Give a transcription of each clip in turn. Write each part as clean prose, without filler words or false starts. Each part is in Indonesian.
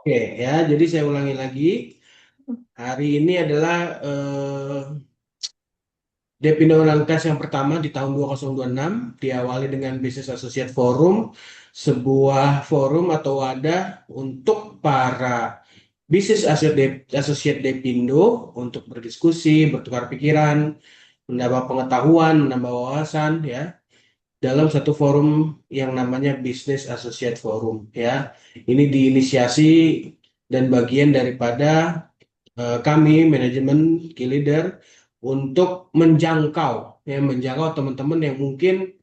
Oke ya, jadi saya ulangi lagi. Hari ini adalah Depindo Langkas yang pertama di tahun 2026 diawali dengan Business Associate Forum, sebuah forum atau wadah untuk para Associate Depindo untuk berdiskusi, bertukar pikiran, menambah pengetahuan, menambah wawasan ya dalam satu forum yang namanya Business Associate Forum ya. Ini diinisiasi dan bagian daripada kami manajemen key leader untuk menjangkau teman-teman yang mungkin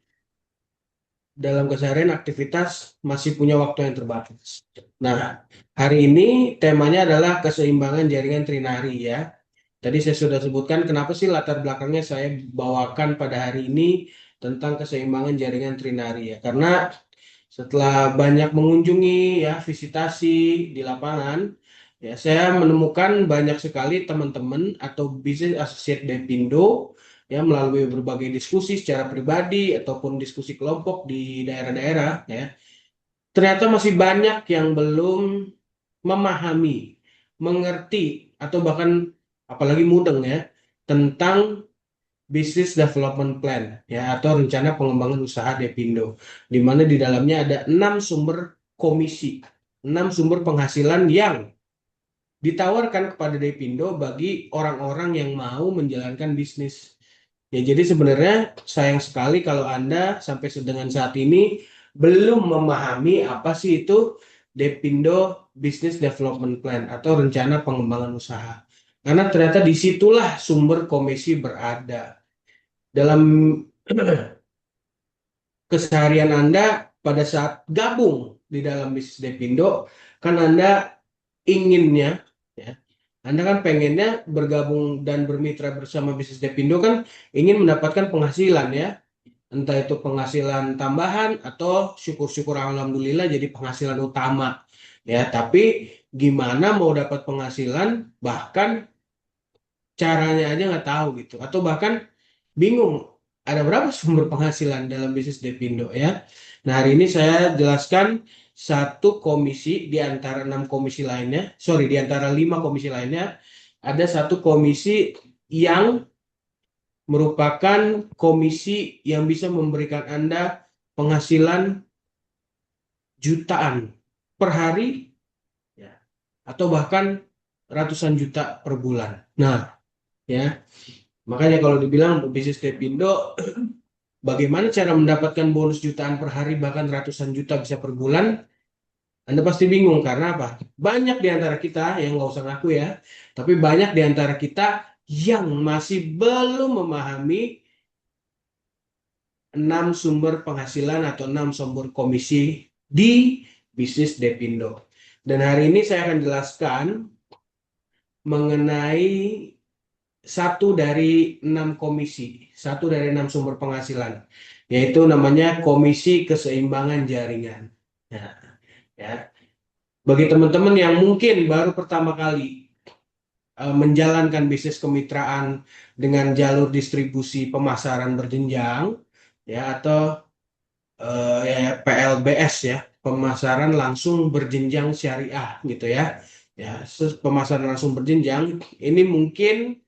dalam keseharian aktivitas masih punya waktu yang terbatas. Nah, hari ini temanya adalah keseimbangan jaringan trinari ya. Tadi saya sudah sebutkan kenapa sih latar belakangnya saya bawakan pada hari ini tentang keseimbangan jaringan trinari ya. Karena setelah banyak mengunjungi ya visitasi di lapangan, ya saya menemukan banyak sekali teman-teman atau bisnis associate Depindo ya melalui berbagai diskusi secara pribadi ataupun diskusi kelompok di daerah-daerah ya. Ternyata masih banyak yang belum memahami, mengerti atau bahkan apalagi mudeng ya tentang Business Development Plan ya atau rencana pengembangan usaha Depindo di mana di dalamnya ada 6 sumber komisi, 6 sumber penghasilan yang ditawarkan kepada Depindo bagi orang-orang yang mau menjalankan bisnis. Ya, jadi sebenarnya sayang sekali kalau Anda sampai dengan saat ini belum memahami apa sih itu Depindo Business Development Plan atau rencana pengembangan usaha. Karena ternyata disitulah sumber komisi berada dalam keseharian Anda pada saat gabung di dalam bisnis Depindo, kan Anda inginnya, ya, Anda kan pengennya bergabung dan bermitra bersama bisnis Depindo kan ingin mendapatkan penghasilan ya, entah itu penghasilan tambahan atau syukur-syukur alhamdulillah jadi penghasilan utama. Ya, tapi gimana mau dapat penghasilan bahkan caranya aja nggak tahu gitu atau bahkan bingung ada berapa sumber penghasilan dalam bisnis Depindo ya. Nah, hari ini saya jelaskan satu komisi di antara 6 komisi lainnya, sorry di antara 5 komisi lainnya ada satu komisi yang merupakan komisi yang bisa memberikan Anda penghasilan jutaan per hari ya atau bahkan ratusan juta per bulan. Nah, ya makanya kalau dibilang bisnis Depindo, bagaimana cara mendapatkan bonus jutaan per hari bahkan ratusan juta bisa per bulan? Anda pasti bingung karena apa? Banyak di antara kita yang nggak usah ngaku ya, tapi banyak di antara kita yang masih belum memahami 6 sumber penghasilan atau 6 sumber komisi di bisnis Depindo. Dan hari ini saya akan jelaskan mengenai satu dari 6 sumber penghasilan, yaitu namanya komisi keseimbangan jaringan. Nah, ya, bagi teman-teman yang mungkin baru pertama kali menjalankan bisnis kemitraan dengan jalur distribusi pemasaran berjenjang, ya atau ya PLBS ya, pemasaran langsung berjenjang syariah gitu ya. Ya, pemasaran langsung berjenjang ini mungkin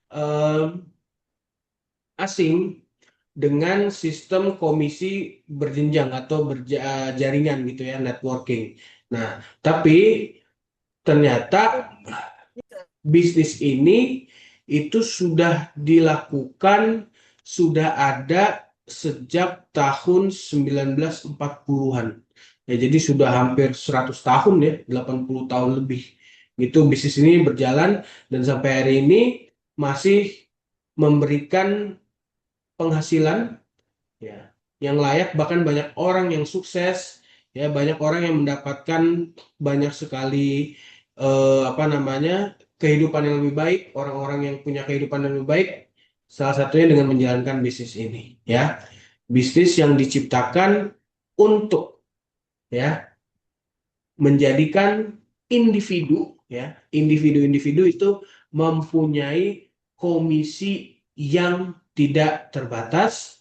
eh, asing dengan sistem komisi berjenjang atau jaringan gitu ya, networking. Nah, tapi ternyata bisnis ini itu sudah dilakukan, sudah ada sejak tahun 1940-an. Ya, jadi sudah hampir 100 tahun ya, 80 tahun lebih. Itu bisnis ini berjalan dan sampai hari ini masih memberikan penghasilan ya yang layak, bahkan banyak orang yang sukses ya, banyak orang yang mendapatkan banyak sekali apa namanya kehidupan yang lebih baik, orang-orang yang punya kehidupan yang lebih baik, salah satunya dengan menjalankan bisnis ini ya, bisnis yang diciptakan untuk ya menjadikan individu itu mempunyai komisi yang tidak terbatas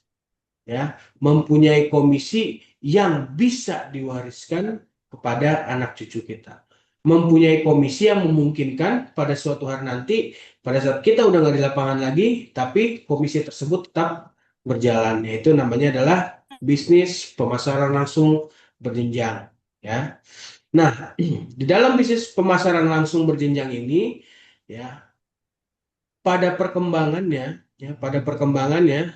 ya, mempunyai komisi yang bisa diwariskan kepada anak cucu kita. mempunyai komisi yang memungkinkan pada suatu hari nanti, pada saat kita udah nggak di lapangan lagi, tapi komisi tersebut tetap berjalan. Yaitu namanya adalah bisnis pemasaran langsung berjenjang. Ya. Nah, di dalam bisnis pemasaran langsung berjenjang ini, ya, pada perkembangannya,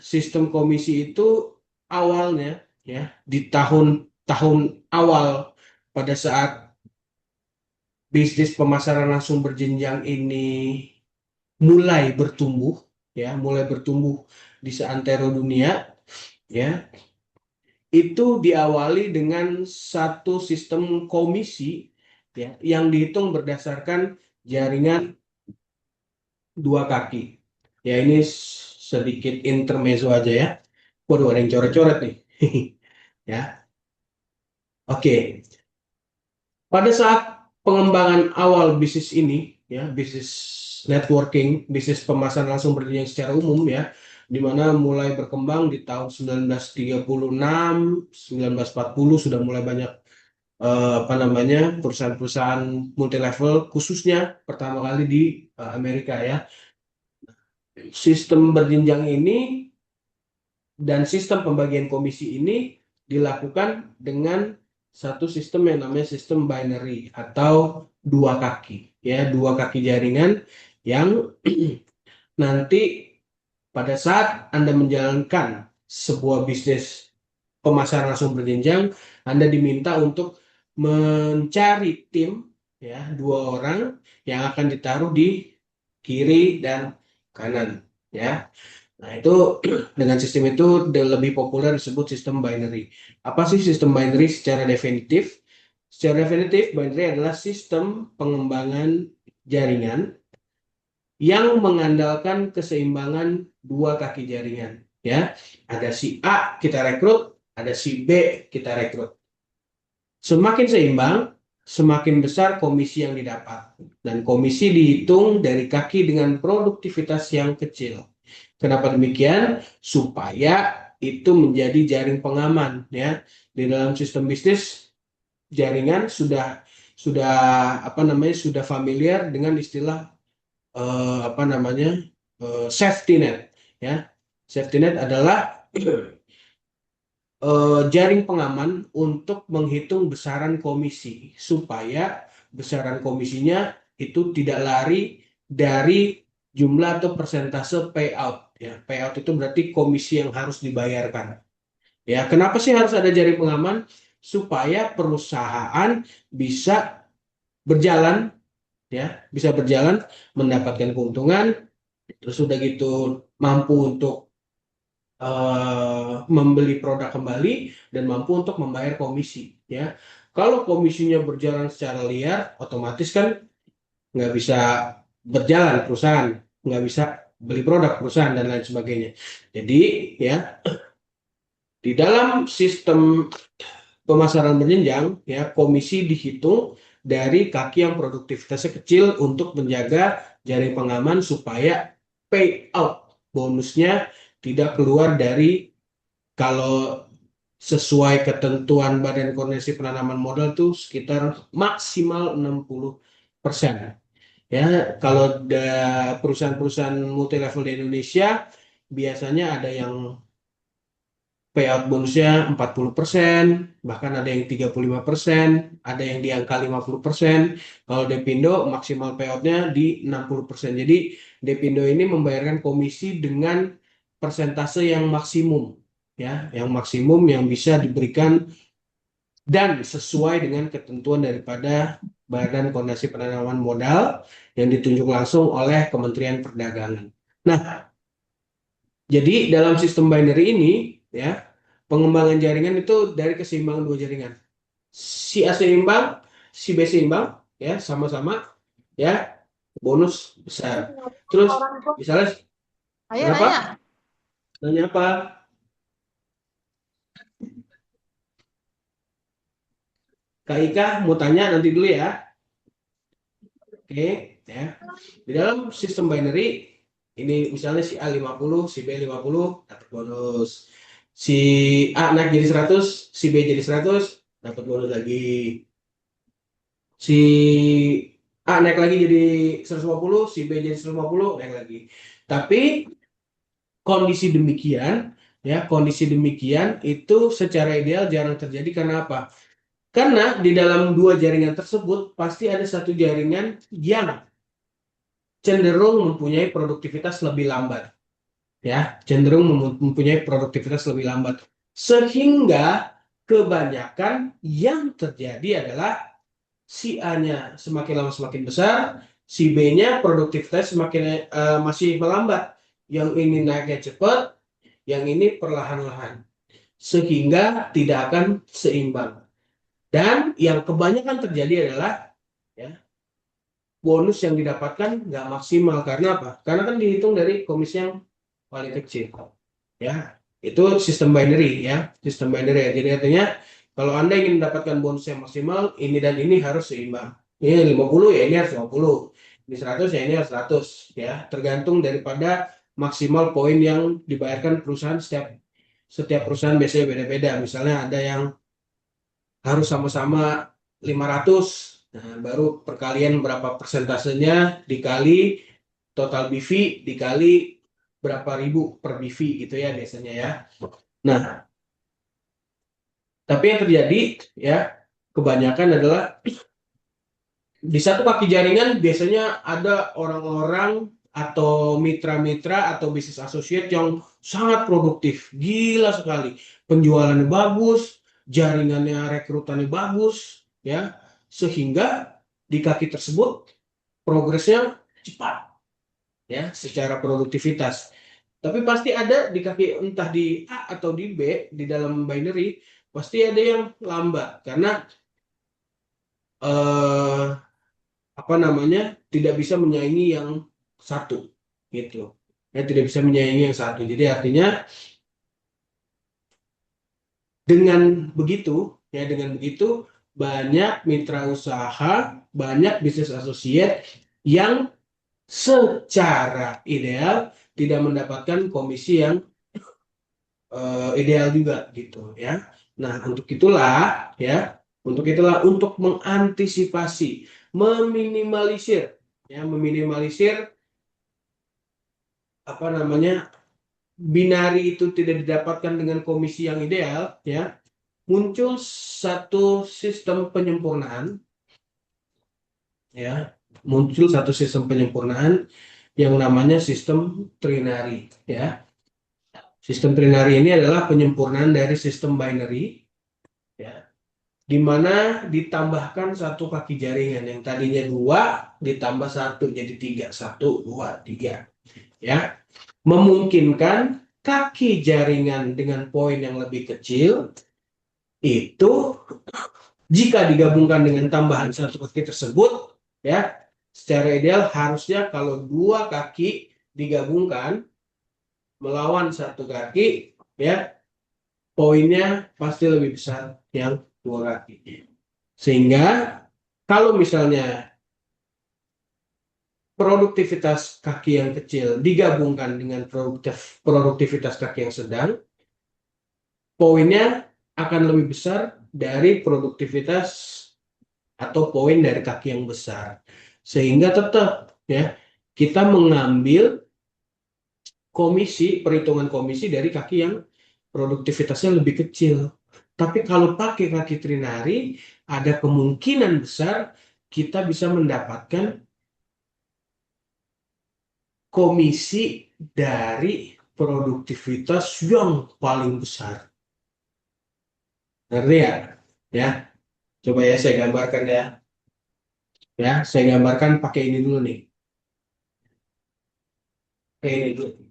sistem komisi itu awalnya, ya, di tahun-tahun awal pada saat bisnis pemasaran langsung berjenjang ini mulai bertumbuh di seantero dunia, ya, itu diawali dengan satu sistem komisi, ya, yang dihitung berdasarkan jaringan dua kaki. Ya, ini sedikit intermezzo aja ya. Waduh, ada yang coret-coret nih. Ya, oke. Pada saat pengembangan awal bisnis ini, ya, bisnis networking, bisnis pemasaran langsung berjenjang secara umum, ya, di mana mulai berkembang di tahun 1936, 1940 sudah mulai banyak apa namanya perusahaan-perusahaan multi level, khususnya pertama kali di Amerika, ya. Sistem berjenjang ini dan sistem pembagian komisi ini dilakukan dengan satu sistem yang namanya sistem binary atau dua kaki, ya, dua kaki jaringan yang nanti pada saat Anda menjalankan sebuah bisnis pemasaran langsung berjenjang, Anda diminta untuk mencari tim, ya, dua orang yang akan ditaruh di kiri dan kanan, ya. Nah, itu dengan sistem itu lebih populer disebut sistem binary. Apa sih sistem binary secara definitif? Secara definitif, binary adalah sistem pengembangan jaringan yang mengandalkan keseimbangan dua kaki jaringan. Ya, ada si A kita rekrut, ada si B kita rekrut. Semakin seimbang, semakin besar komisi yang didapat. Dan komisi dihitung dari kaki dengan produktivitas yang kecil. Kenapa demikian? Supaya itu menjadi jaring pengaman, ya. Di dalam sistem bisnis, jaringan sudah apa namanya sudah familiar dengan istilah apa namanya safety net, ya. Safety net adalah jaring pengaman untuk menghitung besaran komisi supaya besaran komisinya itu tidak lari dari jumlah atau persentase payout, ya. Payout itu berarti komisi yang harus dibayarkan. Ya, kenapa sih harus ada jaring pengaman? Supaya perusahaan bisa berjalan, ya, bisa berjalan, mendapatkan keuntungan, terus sudah gitu mampu untuk membeli produk kembali dan mampu untuk membayar komisi, ya. Kalau komisinya berjalan secara liar, otomatis kan nggak bisa berjalan perusahaan, nggak bisa beli produk perusahaan dan lain sebagainya. Jadi, ya, di dalam sistem pemasaran berjenjang, ya, komisi dihitung dari kaki yang produktivitasnya kecil untuk menjaga jaring pengaman supaya payout bonusnya tidak keluar dari, kalau sesuai ketentuan Badan Koordinasi Penanaman Modal tuh sekitar maksimal 60%. Ya, kalau perusahaan-perusahaan multi level di Indonesia biasanya ada yang payout bonusnya 40%, bahkan ada yang 35%, ada yang di angka 50%. Kalau Depindo maksimal payoutnya di 60%. Jadi Depindo ini membayarkan komisi dengan persentase yang maksimum, ya, yang maksimum yang bisa diberikan dan sesuai dengan ketentuan daripada Badan Koordinasi Penanaman Modal yang ditunjuk langsung oleh Kementerian Perdagangan. Nah, jadi dalam sistem binary ini, ya, pengembangan jaringan itu dari keseimbangan dua jaringan. Si A seimbang, si B seimbang, ya, sama-sama, ya, bonus besar. Terus misalnya, Ayo kenapa? nanya. Nanya apa? Kak Ika mau tanya nanti dulu ya. Oke, ya. Di dalam sistem binary ini misalnya si A 50, si B 50 dapat bonus. Si A naik jadi 100, si B jadi 100 dapat bonus lagi. Si A naik lagi jadi 150, si B jadi 150, naik lagi. Tapi kondisi demikian, kondisi demikian itu secara ideal jarang terjadi karena apa? Karena di dalam dua jaringan tersebut pasti ada satu jaringan yang cenderung mempunyai produktivitas lebih lambat, cenderung mempunyai produktivitas lebih lambat. Sehingga kebanyakan yang terjadi adalah si A-nya semakin lama semakin besar, si B-nya produktivitas semakin masih melambat. Yang ini naiknya cepat, yang ini perlahan-lahan. Sehingga tidak akan seimbang. Dan yang kebanyakan terjadi adalah ya, bonus yang didapatkan nggak maksimal. Karena apa? Karena kan dihitung dari komisi yang paling kecil. Ya, itu sistem binary ya, sistem binary ya. Jadi artinya kalau Anda ingin mendapatkan bonus yang maksimal, ini dan ini harus seimbang. Ini 50 ya ini harus 50. Ini 100 ya ini harus 100 ya, tergantung daripada maksimal poin yang dibayarkan perusahaan setiap setiap perusahaan biasanya beda-beda. Misalnya ada yang harus sama-sama 500. Nah, baru perkalian berapa persentasenya dikali total BV dikali berapa ribu per BV gitu ya biasanya ya. Nah, tapi yang terjadi ya kebanyakan adalah di satu kaki jaringan biasanya ada orang-orang atau mitra-mitra atau bisnis associate yang sangat produktif, gila sekali. Penjualannya bagus, jaringannya rekrutannya bagus, ya, sehingga di kaki tersebut progresnya cepat, ya, secara produktivitas. Tapi pasti ada di kaki entah di A atau di B di dalam binary pasti ada yang lambat karena eh, apa namanya tidak bisa menyaingi yang satu gitu ya tidak bisa menyaingi yang satu jadi artinya dengan dengan begitu banyak mitra usaha banyak bisnis associate yang secara ideal tidak mendapatkan komisi yang ideal juga gitu ya. Nah, untuk itulah untuk mengantisipasi, meminimalisir meminimalisir apa namanya binari itu tidak didapatkan dengan komisi yang ideal ya. Muncul satu sistem penyempurnaan ya. Muncul satu sistem penyempurnaan yang namanya sistem trinary ya. Sistem trinary ini adalah penyempurnaan dari sistem binary ya, di mana ditambahkan satu kaki jaringan yang tadinya dua ditambah satu jadi tiga, satu dua tiga ya, memungkinkan kaki jaringan dengan poin yang lebih kecil itu jika digabungkan dengan tambahan satu kaki tersebut ya, secara ideal harusnya kalau dua kaki digabungkan melawan satu kaki ya, poinnya pasti lebih besar yang dua kaki. Sehingga kalau misalnya produktivitas kaki yang kecil digabungkan dengan produktivitas kaki yang sedang, poinnya akan lebih besar dari produktivitas atau poin dari kaki yang besar. Sehingga tetap ya kita mengambil perhitungan komisi dari kaki yang produktivitasnya lebih kecil. Tapi kalau pakai kaki trinary, ada kemungkinan besar kita bisa mendapatkan komisi dari produktivitas yang paling besar. Ngerti ya? Ya, coba ya saya gambarkan ya. Ya, saya gambarkan pakai ini dulu nih. Pakai ini dulu.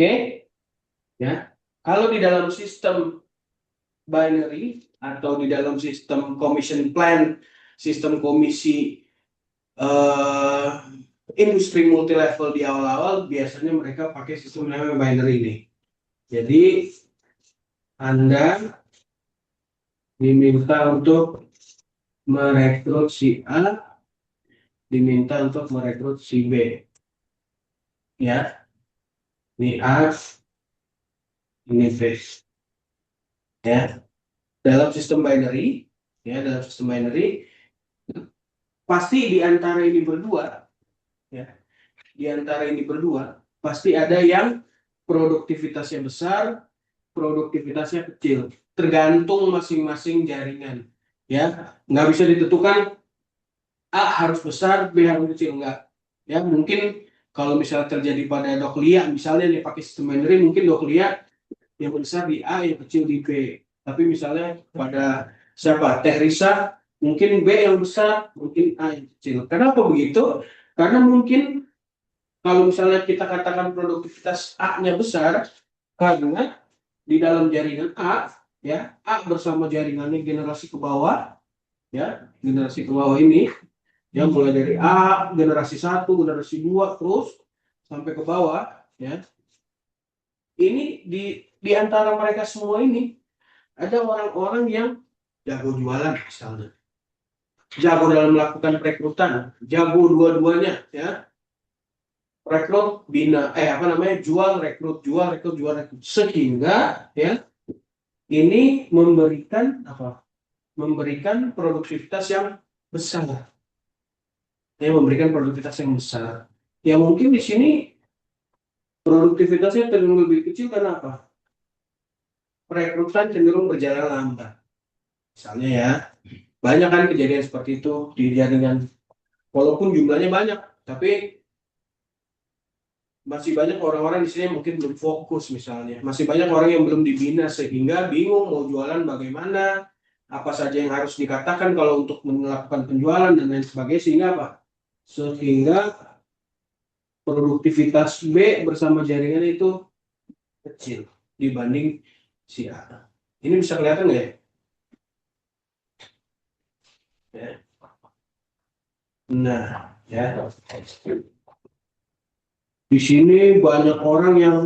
Oke, ya. Kalau di dalam sistem binary atau di dalam sistem commission plan, sistem komisi eh, industri multi level di awal-awal biasanya mereka pakai sistem namanya binary ini. Jadi Anda diminta untuk merekrut si A, diminta untuk merekrut si B, ya. Ini A, ini B. Ya, dalam sistem binary, pasti di antara ini berdua, ya, di antara ini berdua pasti ada yang produktivitasnya besar, produktivitasnya kecil, tergantung masing-masing jaringan. Ya, nggak bisa ditentukan A harus besar, B harus kecil, enggak. Ya, mungkin kalau misalnya terjadi pada Doklia, misalnya nih pakai sistem binary, mungkin Doklia yang besar di A, yang kecil di B. Tapi misalnya pada siapa? Teh Risa, mungkin B yang besar, mungkin A yang kecil. Kenapa begitu? Karena mungkin kalau misalnya kita katakan produktivitas A-nya besar, karena di dalam jaringan A, ya, A bersama jaringannya generasi ke bawah, ya, generasi ke bawah ini, yang mulai dari A, generasi 1, generasi 2, terus sampai ke bawah, ya. Ini di antara mereka semua ini ada orang-orang yang jago jualan misalnya, jago dalam melakukan perekrutan, jago dua-duanya, ya, rekrut bina, apa namanya, jual rekrut, jual rekrut, jual rekrut, sehingga ya ini memberikan apa? Memberikan produktivitas yang besar, ya, memberikan produktivitas yang besar. Ya mungkin di sini produktivitasnya cenderung lebih kecil karena apa? Perekrutan cenderung berjalan lambat. Misalnya ya, banyak kan kejadian seperti itu di jaringan. Walaupun jumlahnya banyak, tapi masih banyak orang-orang di sini yang mungkin belum fokus misalnya. Masih banyak orang yang belum dibina sehingga bingung mau jualan bagaimana, apa saja yang harus dikatakan kalau untuk melakukan penjualan dan lain sebagainya, sehingga apa? Sehingga produktivitas B bersama jaringan itu kecil dibanding si A. Ini bisa kelihatan nggak ya? Ya. Nah, ya. Di sini banyak orang yang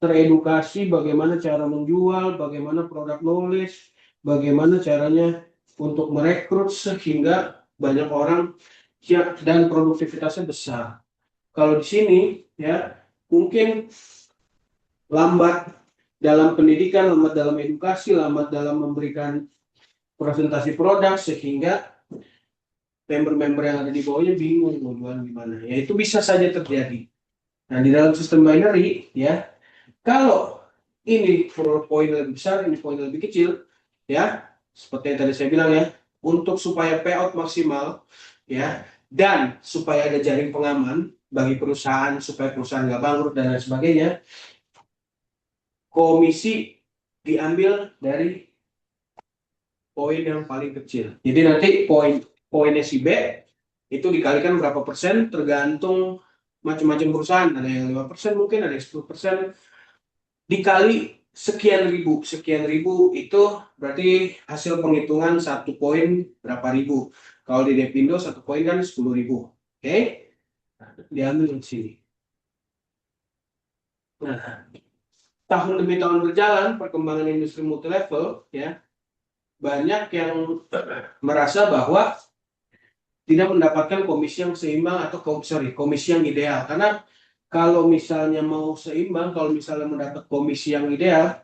teredukasi bagaimana cara menjual, bagaimana produk knowledge, bagaimana caranya untuk merekrut sehingga banyak orang ya, dan produktivitasnya besar. Kalau di sini ya mungkin lambat dalam pendidikan, lambat dalam edukasi, lambat dalam memberikan presentasi produk sehingga member-member yang ada di bawahnya bingung mau jual gimana. Ya itu bisa saja terjadi. Nah, di dalam sistem binary ya, kalau ini poin lebih besar, ini poin lebih kecil, ya, seperti yang tadi saya bilang ya, untuk supaya payout maksimal, ya, dan supaya ada jaring pengaman bagi perusahaan, supaya perusahaan nggak bangkrut dan lain sebagainya, komisi diambil dari poin yang paling kecil. Jadi nanti poinnya si B itu dikalikan berapa persen tergantung macam-macam perusahaan. Ada yang 5%, mungkin ada yang 10%, dikali sekian ribu itu berarti hasil penghitungan satu poin berapa ribu. Kalau di Depindo satu poin kan 10.000. Oke, nah, diambil di sini. Nah, tahun demi tahun berjalan perkembangan industri multi level ya, banyak yang merasa bahwa tidak mendapatkan komisi yang seimbang atau komisi yang ideal. Karena kalau misalnya mau seimbang, kalau misalnya mendapat komisi yang ideal,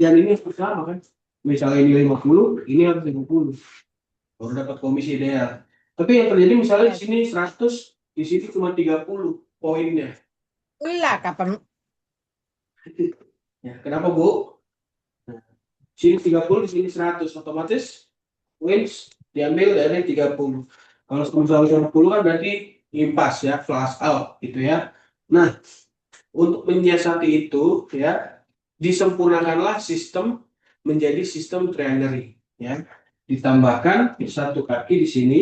dan ini sama kan. Misalnya ini 50, ini harus 50. Baru dapat komisi ideal. Tapi yang terjadi misalnya di sini 100, di sini cuma 30 poinnya. Wala kapan Ya, kenapa Bu? Nah, sini 30, di sini 100, otomatis wins diambil dari 30. Kalau misalnya 50 kan berarti impas ya, flash out gitu ya. Nah, untuk menyiasati itu ya, disempurnakanlah sistem menjadi sistem ternary ya. Ditambahkan satu kaki di sini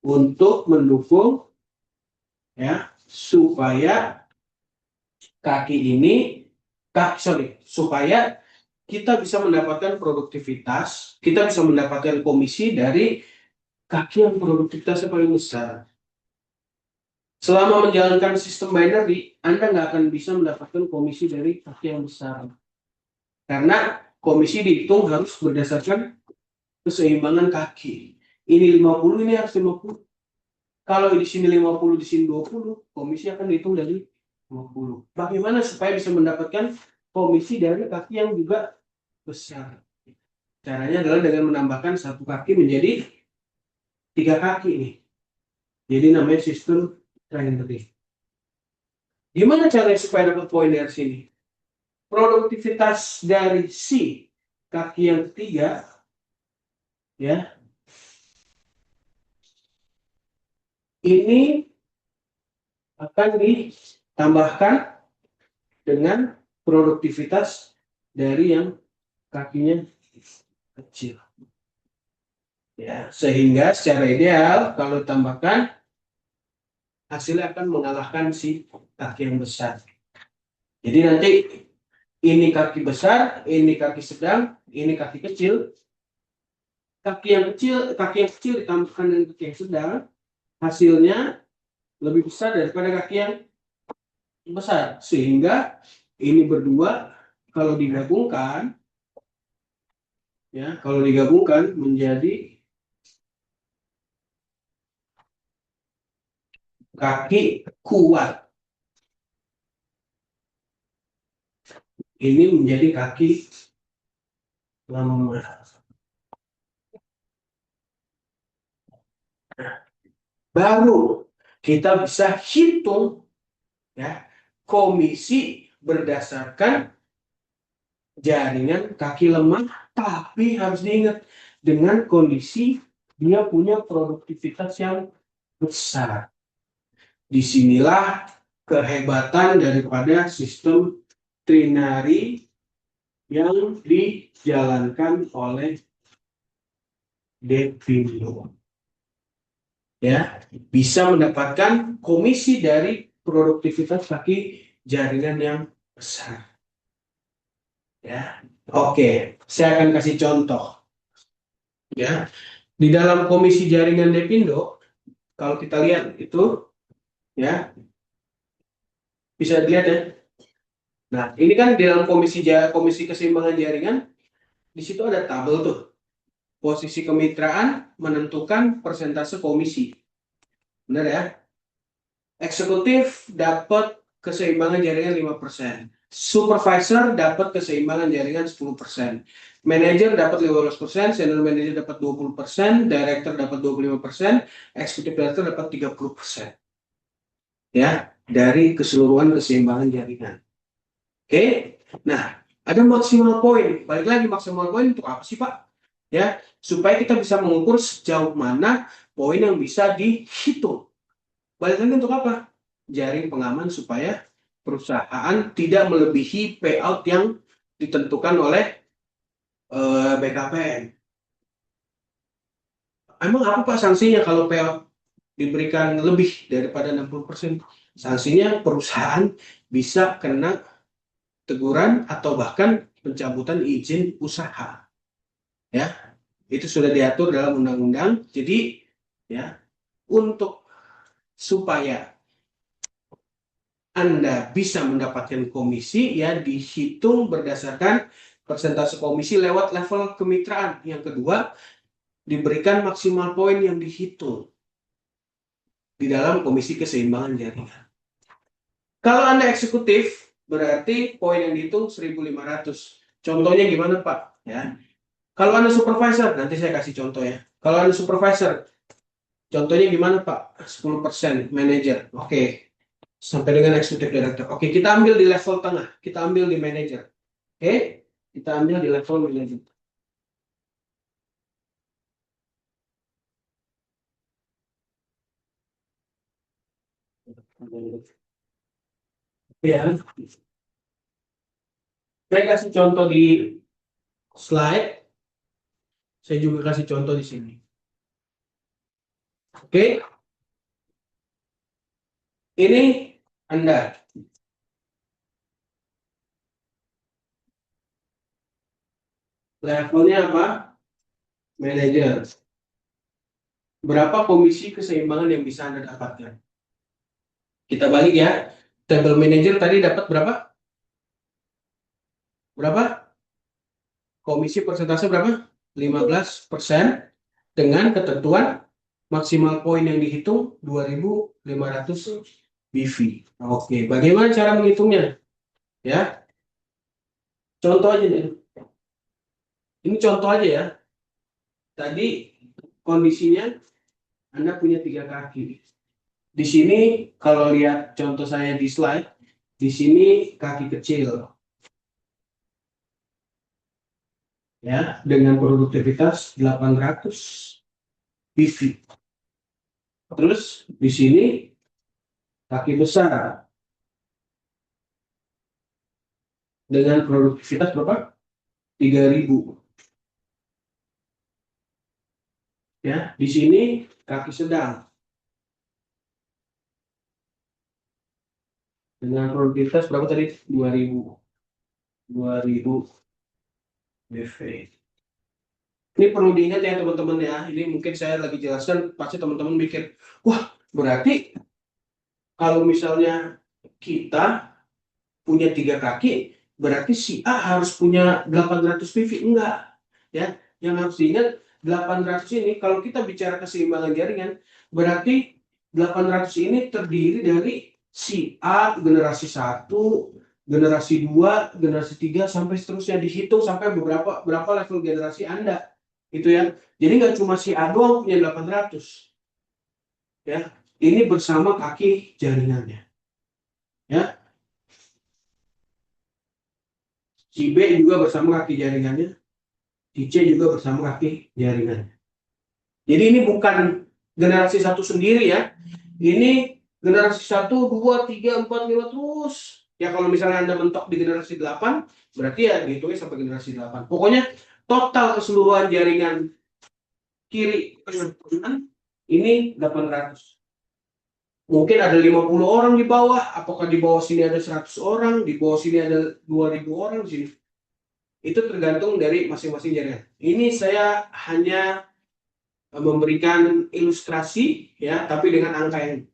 untuk mendukung ya, supaya kaki ini supaya kita bisa mendapatkan produktivitas, kita bisa mendapatkan komisi dari kaki yang produktivitasnya paling besar. Selama menjalankan sistem binary, Anda nggak akan bisa mendapatkan komisi dari kaki yang besar. Karena komisi dihitung harus berdasarkan keseimbangan kaki. Ini 50, ini harus 50. Kalau di sini 50, di sini 20, komisi akan dihitung dari 20. Bagaimana supaya bisa mendapatkan komisi dari kaki yang juga besar? Caranya adalah dengan menambahkan satu kaki menjadi 3 kaki nih. Jadi namanya sistem trinary. Gimana caranya supaya dapat poin dari sini? Produktivitas dari si kaki yang ketiga, ya, ini akan ditambahkan dengan produktivitas dari yang kakinya kecil. Ya, sehingga secara ideal kalau ditambahkan hasilnya akan mengalahkan si kaki yang besar. Jadi nanti ini kaki besar, ini kaki sedang, ini kaki kecil. Kaki yang kecil ditambahkan dengan kaki yang sedang, hasilnya lebih besar daripada kaki yang besar. Sehingga ini berdua kalau digabungkan, ya, kalau digabungkan menjadi kaki kuat. Ini menjadi kaki lemah. Baru kita bisa hitung, ya, komisi berdasarkan jaringan kaki lemah, tapi harus diingat dengan kondisi dia punya produktivitas yang besar. Disinilah kehebatan daripada sistem trinary yang dijalankan oleh Depindo. Ya, bisa mendapatkan komisi dari produktivitas kaki jaringan yang besar. Ya, oke, saya akan kasih contoh. Ya, di dalam komisi jaringan Depindo, kalau kita lihat itu, ya, bisa dilihat ya. Nah, ini kan di dalam komisi keseimbangan jaringan, di situ ada tabel tuh. Posisi kemitraan menentukan persentase komisi. Benar ya? Eksekutif dapat keseimbangan jaringan 5%. Supervisor dapat keseimbangan jaringan 10%. Manager dapat 15%, senior manager dapat 20%, director dapat 25%, eksekutif director dapat 30%. Ya, dari keseluruhan keseimbangan jaringan. Oke. Nah, ada maksimal poin. Balik lagi, maksimal poin untuk apa sih, Pak? Ya, supaya kita bisa mengukur sejauh mana poin yang bisa dihitung. Balik lagi untuk apa? Jaring pengaman supaya perusahaan tidak melebihi payout yang ditentukan oleh BKPM. Emang apa Pak sanksinya kalau payout diberikan lebih daripada 60%? Sanksinya perusahaan bisa kena teguran atau bahkan pencabutan izin usaha. Ya, itu sudah diatur dalam undang-undang. Jadi, ya, untuk supaya Anda bisa mendapatkan komisi, ya, dihitung berdasarkan persentase komisi lewat level kemitraan. Yang kedua, diberikan maksimal poin yang dihitung di dalam komisi keseimbangan jaringan. Kalau Anda eksekutif, berarti poin yang dihitung 1.500. Contohnya gimana, Pak? Ya. Kalau Anda supervisor, nanti saya kasih contoh ya. Kalau Anda supervisor, contohnya gimana, Pak? 10% manager. Oke. Sampai dengan executive director. Oke, kita ambil di level tengah. Kita ambil di manager. Oke, kita ambil di level manager. Ya, saya kasih contoh di slide. Saya juga kasih contoh di sini. Oke, ini Anda. Levelnya apa? Manager. Berapa komisi keseimbangan yang bisa Anda dapatkan? Kita balik ya. Table manager tadi dapat berapa? Berapa? Komisi persentase berapa? 15% dengan ketentuan maksimal poin yang dihitung 2.500 BV. Oke, bagaimana cara menghitungnya? Ya, contoh aja nih. Ini contoh aja ya. Tadi kondisinya Anda punya 3 kaki. Di sini kalau lihat contoh saya di slide, di sini kaki kecil ya dengan produktivitas 800 PV. Terus di sini kaki besar dengan produktivitas berapa? 3000 ya. Di sini kaki sedang dengan produktivitas berapa tadi? 2000 BV. Ini perlu diingat ya teman-teman ya. Ini mungkin saya lagi jelaskan, pasti teman-teman mikir, wah berarti kalau misalnya kita punya 3 kaki, berarti si A harus punya 800 PV. Enggak. Ya, yang harus diingat 800 ini kalau kita bicara keseimbangan jaringan, berarti 800 ini terdiri dari si A generasi 1, generasi 2, generasi 3 sampai seterusnya, dihitung sampai berapa level generasi Anda. Itu ya. Jadi nggak cuma si A doang punya 800. Ya. Ini bersama kaki jaringannya. Ya. Si B juga bersama kaki jaringannya, si C juga bersama kaki jaringannya. Jadi ini bukan generasi 1 sendiri ya. Ini generasi 1, 2, 3, 4, 5 terus. Ya kalau misalnya Anda mentok di generasi 8, berarti ya dihitungnya sampai generasi 8. Pokoknya total keseluruhan jaringan kiri kanan ini 800. Mungkin ada 50 orang di bawah, apakah di bawah sini ada 100 orang, di bawah sini ada 2000 orang di sini. Itu tergantung dari masing-masing jaringan. Ini saya hanya memberikan ilustrasi ya, tapi dengan angka yang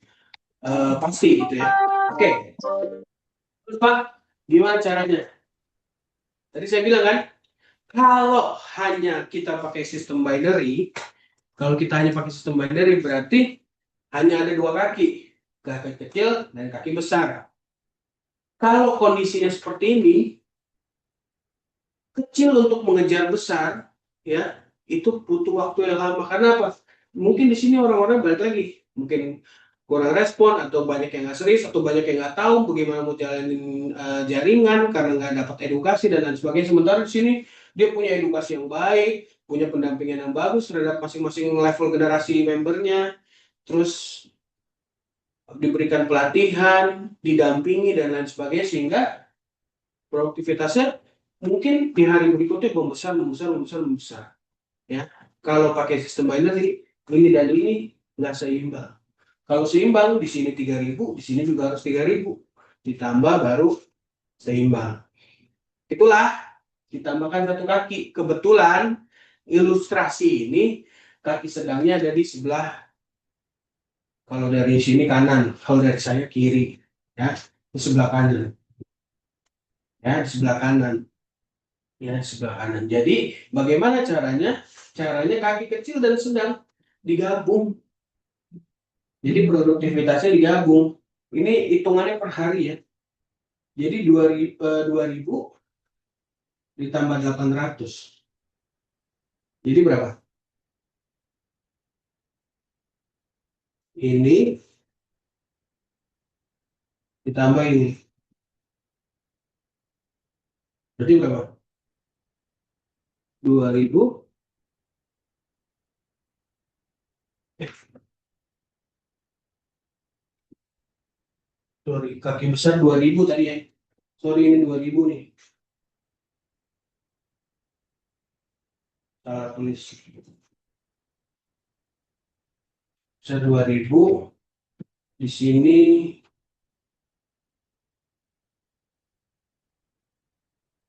pasti gitu ya. Oke, terus Pak, gimana caranya? Tadi saya bilang kan, kalau hanya kita pakai sistem binary, kalau kita hanya pakai sistem binary berarti hanya ada 2 kaki, kaki kecil dan kaki besar. Kalau kondisinya seperti ini, kecil untuk mengejar besar, ya itu butuh waktu yang lama. Karena apa? Mungkin di sini orang-orang balik lagi, mungkin kurang respon atau banyak yang nggak serius atau banyak yang nggak tahu bagaimana mau jalanin jaringan karena nggak dapat edukasi dan lain sebagainya. Sementara di sini dia punya edukasi yang baik, punya pendampingan yang bagus terhadap masing-masing level generasi membernya, terus diberikan pelatihan, didampingi dan lain sebagainya sehingga produktivitasnya mungkin di hari berikutnya membesar, membesar, membesar, membesar. Ya, kalau pakai sistem binary ini dan ini nggak seimbang. Kalau seimbang di sini 3000, di sini juga harus 3000 ditambah baru seimbang. Itulah ditambahkan 1 kaki. Kebetulan ilustrasi ini kaki sedangnya ada di sebelah, kalau dari sini kanan, kalau dari saya kiri, ya di sebelah kanan, ya di sebelah kanan. Ya, sebelah kanan. Jadi, bagaimana caranya? Caranya kaki kecil dan sedang digabung. Jadi, produktivitasnya digabung. Ini hitungannya per hari ya. Jadi, 2000 ditambah 800. Jadi, berapa? Ini ditambah ini. Berarti berapa? 2000. Sorry, kaki besar 2000 tadi ya. Sorry, ini 2000 nih. Salah tulis. Besar 2000. Di sini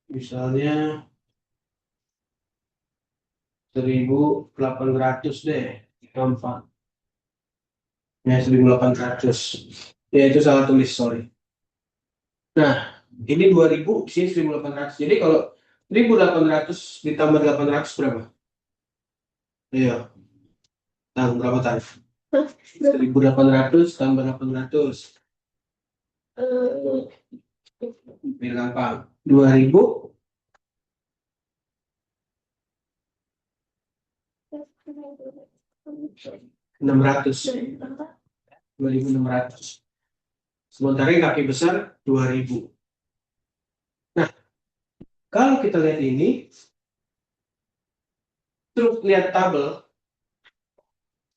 misalnya 1800 deh. Gampang. Ya, 1800. Ya, itu salah tulis, sorry. Nah, ini 2000, di sini 1800. Jadi kalau 1800 ditambah 800 berapa? Iya, berapa tadi? 1800 tambah 800. Biar gampang. 2.600. 2.600. Sementara yang kaki besar 2.000. Nah, kalau kita lihat ini, terus lihat tabel,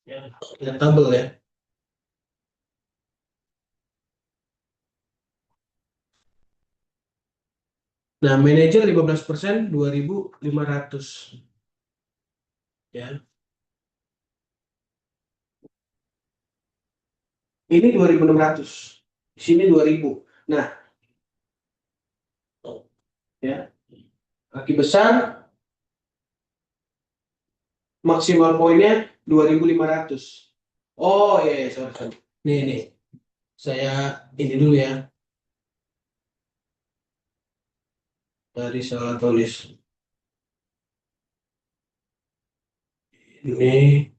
ya, lihat tabel ya. Nah, manajer 15%, 2.500. Ya. Ini 2.600. Di sini 2.000. Nah, ya, kaki besar maksimal poinnya 2.500. Oh iya, iya, sorry, sorry. Nih. Saya ini dulu ya. Dari salah tulis. Ini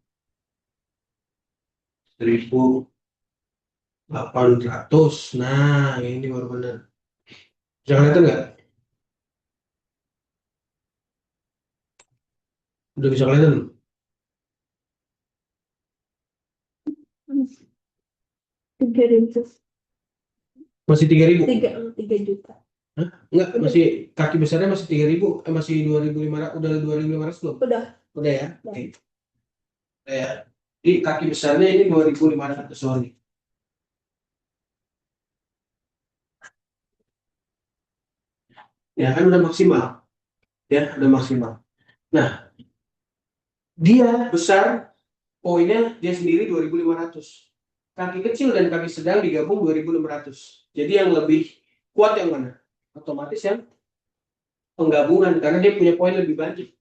1.800. Nah, ini baru benar. Jangan itu nggak? Udah bisa kelihatan? 3.000. Masih 3.000? 3 juta. Hah? Enggak, masih kaki besarnya masih 3.000, masih 2.500, udah 2.500 belum? Udah ya? Udah. Oke. Udah ya. Di kaki besarnya ini 2.500, sorry. Ya kan udah maksimal. Ya, udah maksimal. Nah, dia besar, poinnya dia sendiri 2.500. Kaki kecil dan kaki sedang digabung 2.600. Jadi yang lebih kuat yang mana? Otomatis yang penggabungan, karena dia punya poin lebih banyak.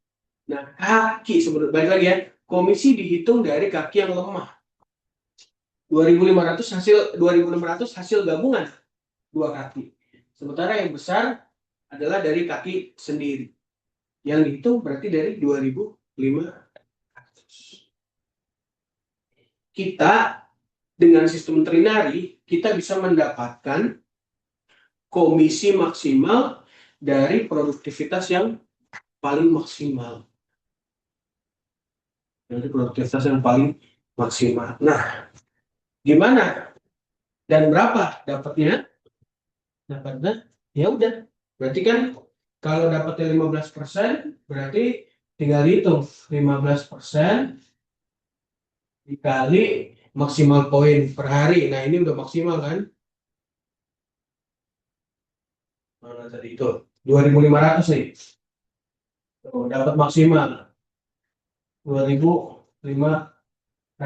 Nah, kaki sebenarnya, balik lagi ya, komisi dihitung dari kaki yang lemah. 2.500 hasil 2.600 hasil gabungan dua kaki. Sementara yang besar adalah dari kaki sendiri. Yang dihitung berarti dari 2.500. Kita dengan sistem trinary kita bisa mendapatkan komisi maksimal dari produktivitas yang paling maksimal. Dari produktivitas yang paling maksimal. Nah, gimana dan berapa dapatnya? Dapatnya ya udah. Berarti kan kalau dapatnya 15%, berarti tinggal hitung 15% dikali maksimal poin per hari. Nah, ini udah maksimal kan? Mana tadi itu? 2.500 nih. Tuh, dapat maksimal 2.500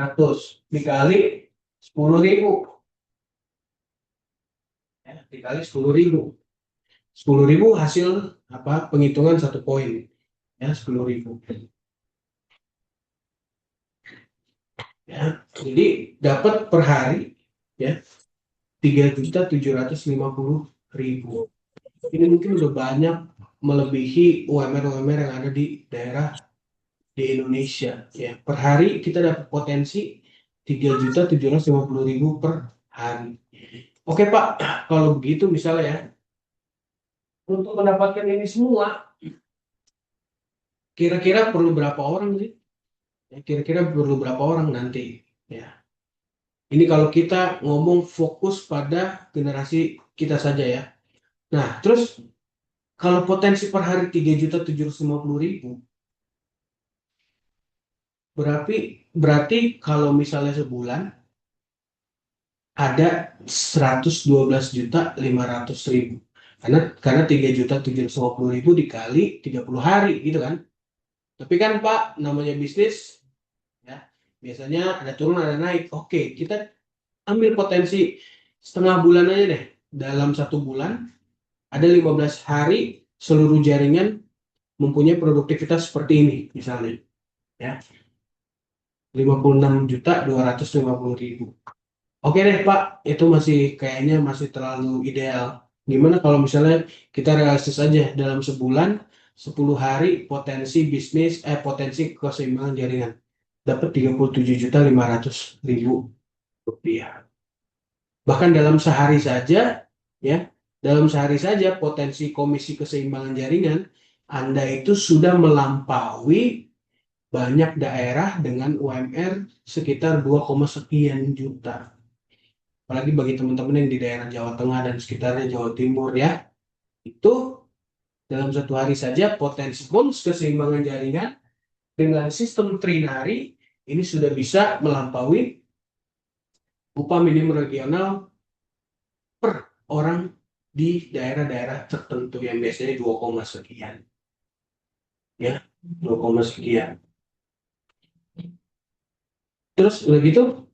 dikali 10.000. Ya, dikali 10.000. 10.000 hasil apa? Penghitungan satu poin. Ya, 10.000. Ya, jadi dapat per hari ya 3.750.000. Ini mungkin udah banyak melebihi UMR-UMR yang ada di daerah di Indonesia. Ya, per hari kita dapat potensi 3.750.000 per hari. Oke Pak, kalau begitu misalnya ya, untuk mendapatkan ini semua, kira-kira perlu berapa orang sih? Ya, kira-kira perlu berapa orang nanti? Ya, ini kalau kita ngomong fokus pada generasi kita saja ya. Nah, terus kalau potensi per hari 3.750.000, berarti kalau misalnya sebulan ada 112.500.000. Karena 3.750.000 dikali 30 hari gitu kan. Tapi kan Pak, namanya bisnis ya, biasanya ada turun ada naik. Oke, kita ambil potensi setengah bulan aja deh. Dalam satu bulan ada 15 hari seluruh jaringan mempunyai produktivitas seperti ini misalnya ya, 56.250.000. Oke deh Pak, itu masih kayaknya masih terlalu ideal. Gimana kalau misalnya kita realistis aja dalam sebulan 10 hari potensi keseimbangan jaringan dapat 37.500.000 rupiah. Bahkan dalam sehari saja ya, dalam sehari saja potensi komisi keseimbangan jaringan Anda itu sudah melampaui banyak daerah dengan UMR sekitar 2, sekian juta. Apalagi bagi teman-teman yang di daerah Jawa Tengah dan sekitarnya Jawa Timur ya, itu dalam satu hari saja potensi bonus keseimbangan jaringan dengan sistem trinary ini sudah bisa melampaui upah minimum regional per orang di daerah-daerah tertentu yang biasanya 2, sekian. Ya, 2, sekian. Terus udah gitu,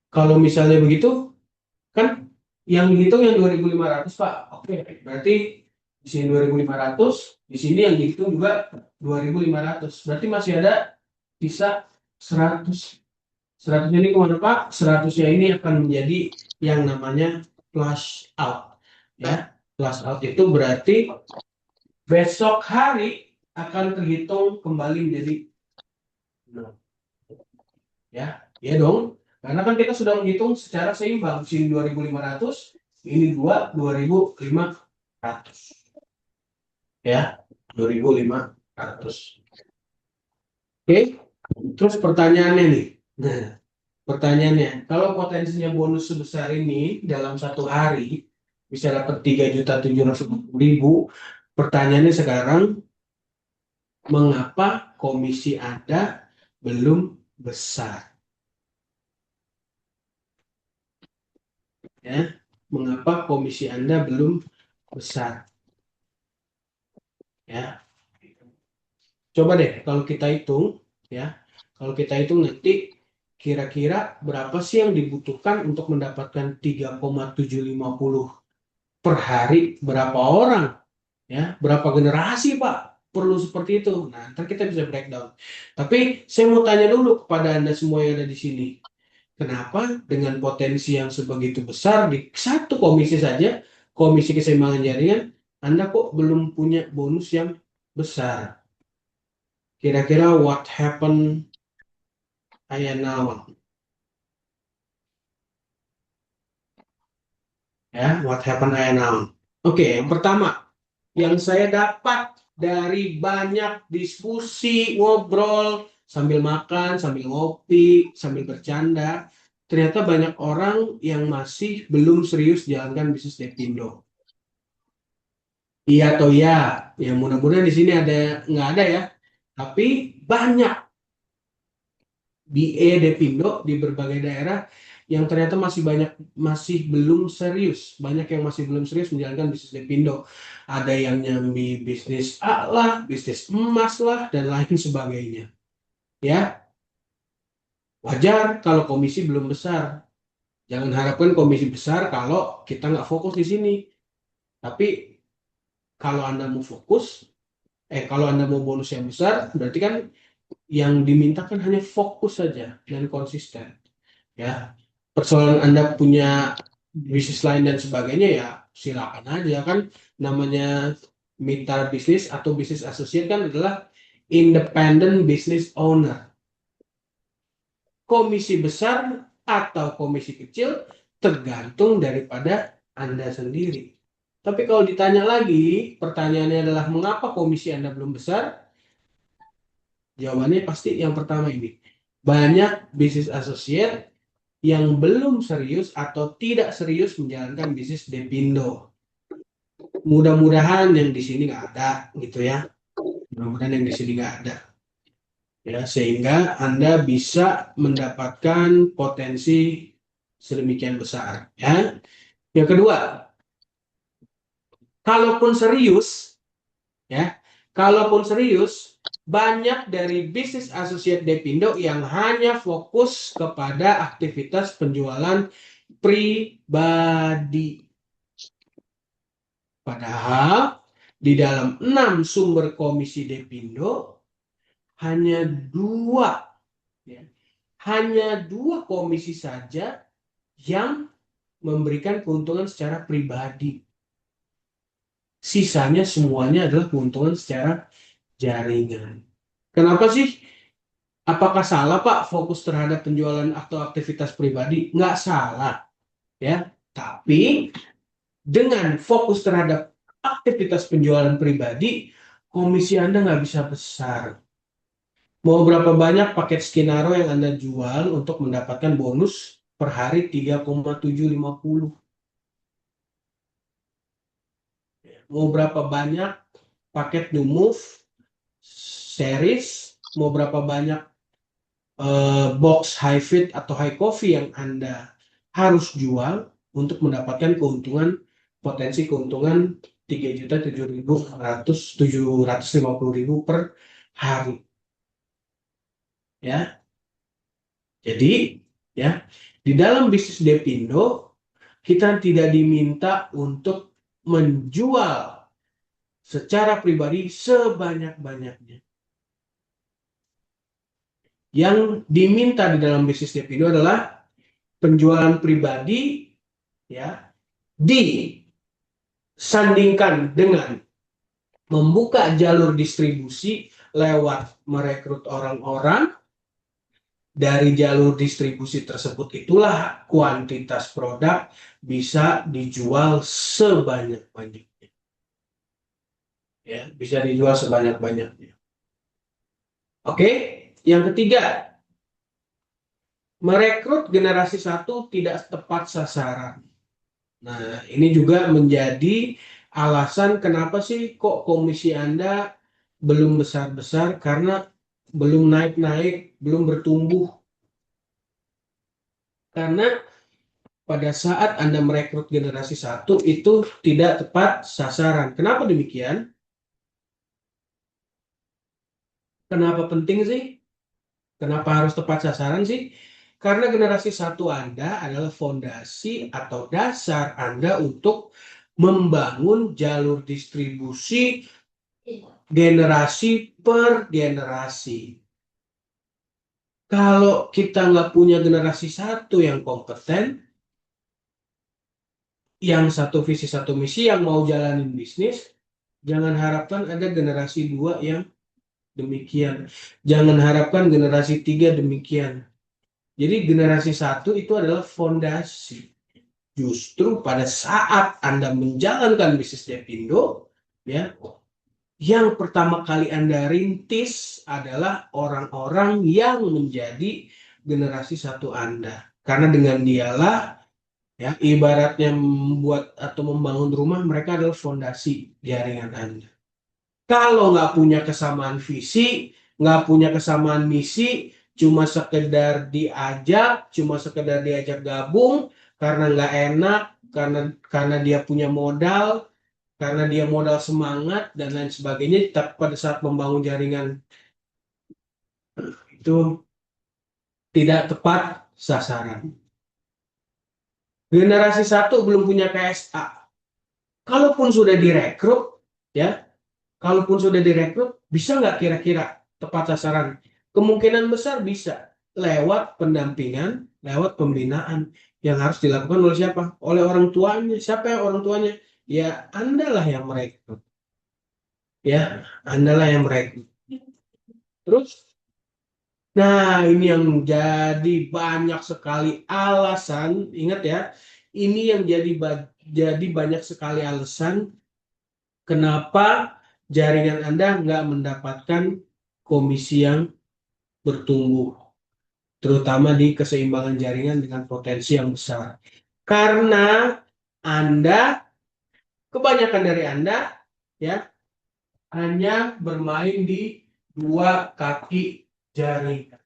kalau misalnya begitu, kan yang dihitung yang 2.500 Pak. Oke, berarti di sini 2.500, di sini yang dihitung juga 2.500. Berarti masih ada sisa 100. 100 ini kemana Pak? 100-nya ini akan menjadi yang namanya flush out. Ya, flush out itu berarti besok hari akan terhitung kembali menjadi 0. Ya, ya dong. Karena kan kita sudah menghitung secara seimbang. Sini 2.500, ini 2.500. Ya, 2.500. Oke, terus pertanyaannya nih. Nah, pertanyaannya, kalau potensinya bonus sebesar ini dalam satu hari bisa dapat 3.750.000, pertanyaannya sekarang, mengapa komisi Anda belum besar? Ya, mengapa komisi Anda belum besar? Ya, coba deh kalau kita hitung, ya, kalau kita hitung nanti kira-kira berapa sih yang dibutuhkan untuk mendapatkan 3,750 per hari? Berapa orang? Ya, berapa generasi Pak? Perlu seperti itu. Nah, ntar kita bisa breakdown. Tapi saya mau tanya dulu kepada Anda semua yang ada di sini. Kenapa dengan potensi yang sebegitu besar di satu komisi saja, komisi keseimbangan jaringan, Anda kok belum punya bonus yang besar? Kira-kira what happened ayah now? Ya, what happened ayah now? Oke, yang pertama, yang saya dapat dari banyak diskusi, ngobrol, sambil makan, sambil ngopi, sambil bercanda, ternyata banyak orang yang masih belum serius jalankan bisnis Depindo. Iya atau ya, ya mudah-mudahan di sini ada nggak ada ya. Tapi banyak BE Depindo di berbagai daerah yang ternyata masih belum serius. Banyak yang masih belum serius menjalankan bisnis Depindo. Ada yang nyambi bisnis A lah, bisnis emas lah, dan lain sebagainya. Ya, wajar kalau komisi belum besar. Jangan harapkan komisi besar kalau kita nggak fokus di sini. Tapi kalau Anda mau fokus, kalau Anda mau bonus yang besar, berarti kan yang dimintakan hanya fokus saja dan konsisten. Ya, persoalan Anda punya bisnis lain dan sebagainya ya silakan aja kan, namanya mitra bisnis atau bisnis associate kan adalah independent business owner. Komisi besar atau komisi kecil tergantung daripada Anda sendiri. Tapi kalau ditanya lagi, pertanyaannya adalah mengapa komisi Anda belum besar? Jawabannya pasti yang pertama ini. Banyak bisnis associate yang belum serius atau tidak serius menjalankan bisnis Depindo. Mudah-mudahan yang di sini nggak ada gitu ya. Mudah-mudahan yang di sini nggak ada. Ya, sehingga Anda bisa mendapatkan potensi sedemikian besar. Ya. Yang kedua, kalaupun serius, ya, kalaupun serius, banyak dari bisnis asosiat Depindo yang hanya fokus kepada aktivitas penjualan pribadi. Padahal di dalam 6 sumber komisi Depindo hanya dua, ya, hanya 2 komisi saja yang memberikan keuntungan secara pribadi. Sisanya semuanya adalah keuntungan secara jaringan. Kenapa sih? Apakah salah Pak fokus terhadap penjualan atau aktivitas pribadi? Nggak salah, ya. Tapi dengan fokus terhadap aktivitas penjualan pribadi, komisi Anda nggak bisa besar. Mau berapa banyak paket Skinaro yang Anda jual untuk mendapatkan bonus per hari 3,750? Mau berapa banyak paket New Move series? Mau berapa banyak box high fit atau high coffee yang Anda harus jual untuk mendapatkan potensi keuntungan 3.750.000 per hari, ya. Jadi, ya, di dalam bisnis Depindo kita tidak diminta untuk menjual secara pribadi sebanyak-banyaknya. Yang diminta di dalam bisnis Depindo adalah penjualan pribadi, ya, disandingkan dengan membuka jalur distribusi lewat merekrut orang-orang. Dari jalur distribusi tersebut itulah kuantitas produk bisa dijual sebanyak-banyaknya. Ya, bisa dijual sebanyak-banyaknya. Oke, yang ketiga, merekrut generasi 1 tidak tepat sasaran. Nah, ini juga menjadi alasan kenapa sih kok komisi Anda belum besar-besar, karena belum naik-naik, belum bertumbuh. Karena pada saat Anda merekrut generasi 1 itu tidak tepat sasaran. Kenapa demikian? Kenapa penting sih? Kenapa harus tepat sasaran sih? Karena generasi 1 Anda adalah fondasi atau dasar Anda untuk membangun jalur distribusi generasi per generasi. Kalau kita nggak punya generasi 1 yang kompeten, yang satu visi satu misi, yang mau jalanin bisnis, jangan harapkan ada generasi 2 yang demikian. Jangan harapkan generasi 3 demikian. Jadi generasi 1 itu adalah fondasi. Justru pada saat Anda menjalankan bisnis Depindo, ya, yang pertama kali Anda rintis adalah orang-orang yang menjadi generasi 1 Anda. Karena dengan dialah, ya, ibaratnya membuat atau membangun rumah, mereka adalah fondasi jaringan Anda. Kalau nggak punya kesamaan visi, nggak punya kesamaan misi, cuma sekedar diajak gabung karena nggak enak, karena dia punya modal, karena dia modal semangat dan lain sebagainya, tapi pada saat membangun jaringan itu tidak tepat sasaran. Generasi 1 belum punya KSA. Kalaupun sudah direkrut, ya, kalaupun sudah direkrut, bisa nggak kira-kira tepat sasaran? Kemungkinan besar bisa lewat pendampingan, lewat pembinaan yang harus dilakukan oleh siapa? Oleh orang tuanya. Siapa yang orang tuanya? Ya, Anda lah yang merekrut. Ya, Anda lah yang merekrut. Terus, nah ini yang jadi banyak sekali alasan. Ingat ya, ini yang jadi banyak sekali alasan kenapa jaringan Anda nggak mendapatkan komisi yang bertumbuh, terutama di keseimbangan jaringan dengan potensi yang besar. Karena Anda, kebanyakan dari Anda, ya, hanya bermain di dua kaki jaringan.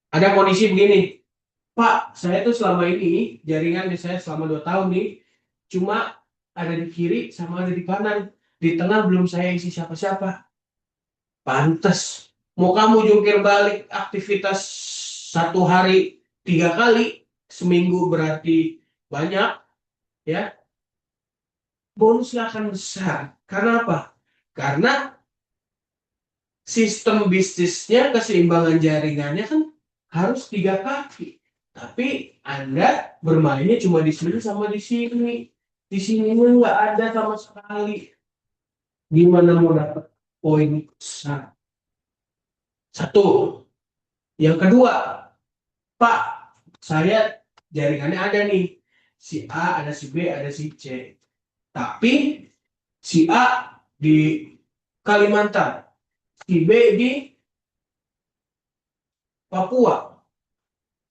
Ada kondisi begini, Pak, saya tuh selama ini jaringan saya selama 2 tahun nih, cuma ada di kiri sama ada di kanan. Di tengah belum saya isi siapa-siapa. Pantes. Mau kamu jungkir balik aktivitas 1 hari 3 kali, seminggu berarti banyak, ya. Bonusnya akan besar. Karena apa? Karena sistem bisnisnya, keseimbangan jaringannya kan harus 3 kaki. Tapi Anda bermainnya cuma di sini sama di sini. Di sini nggak ada sama sekali. Gimana mau dapat poin besar? Satu. Yang kedua, Pak, saya jaringannya ada nih. Si A, ada si B, ada si C. Tapi si A di Kalimantan, si B di Papua.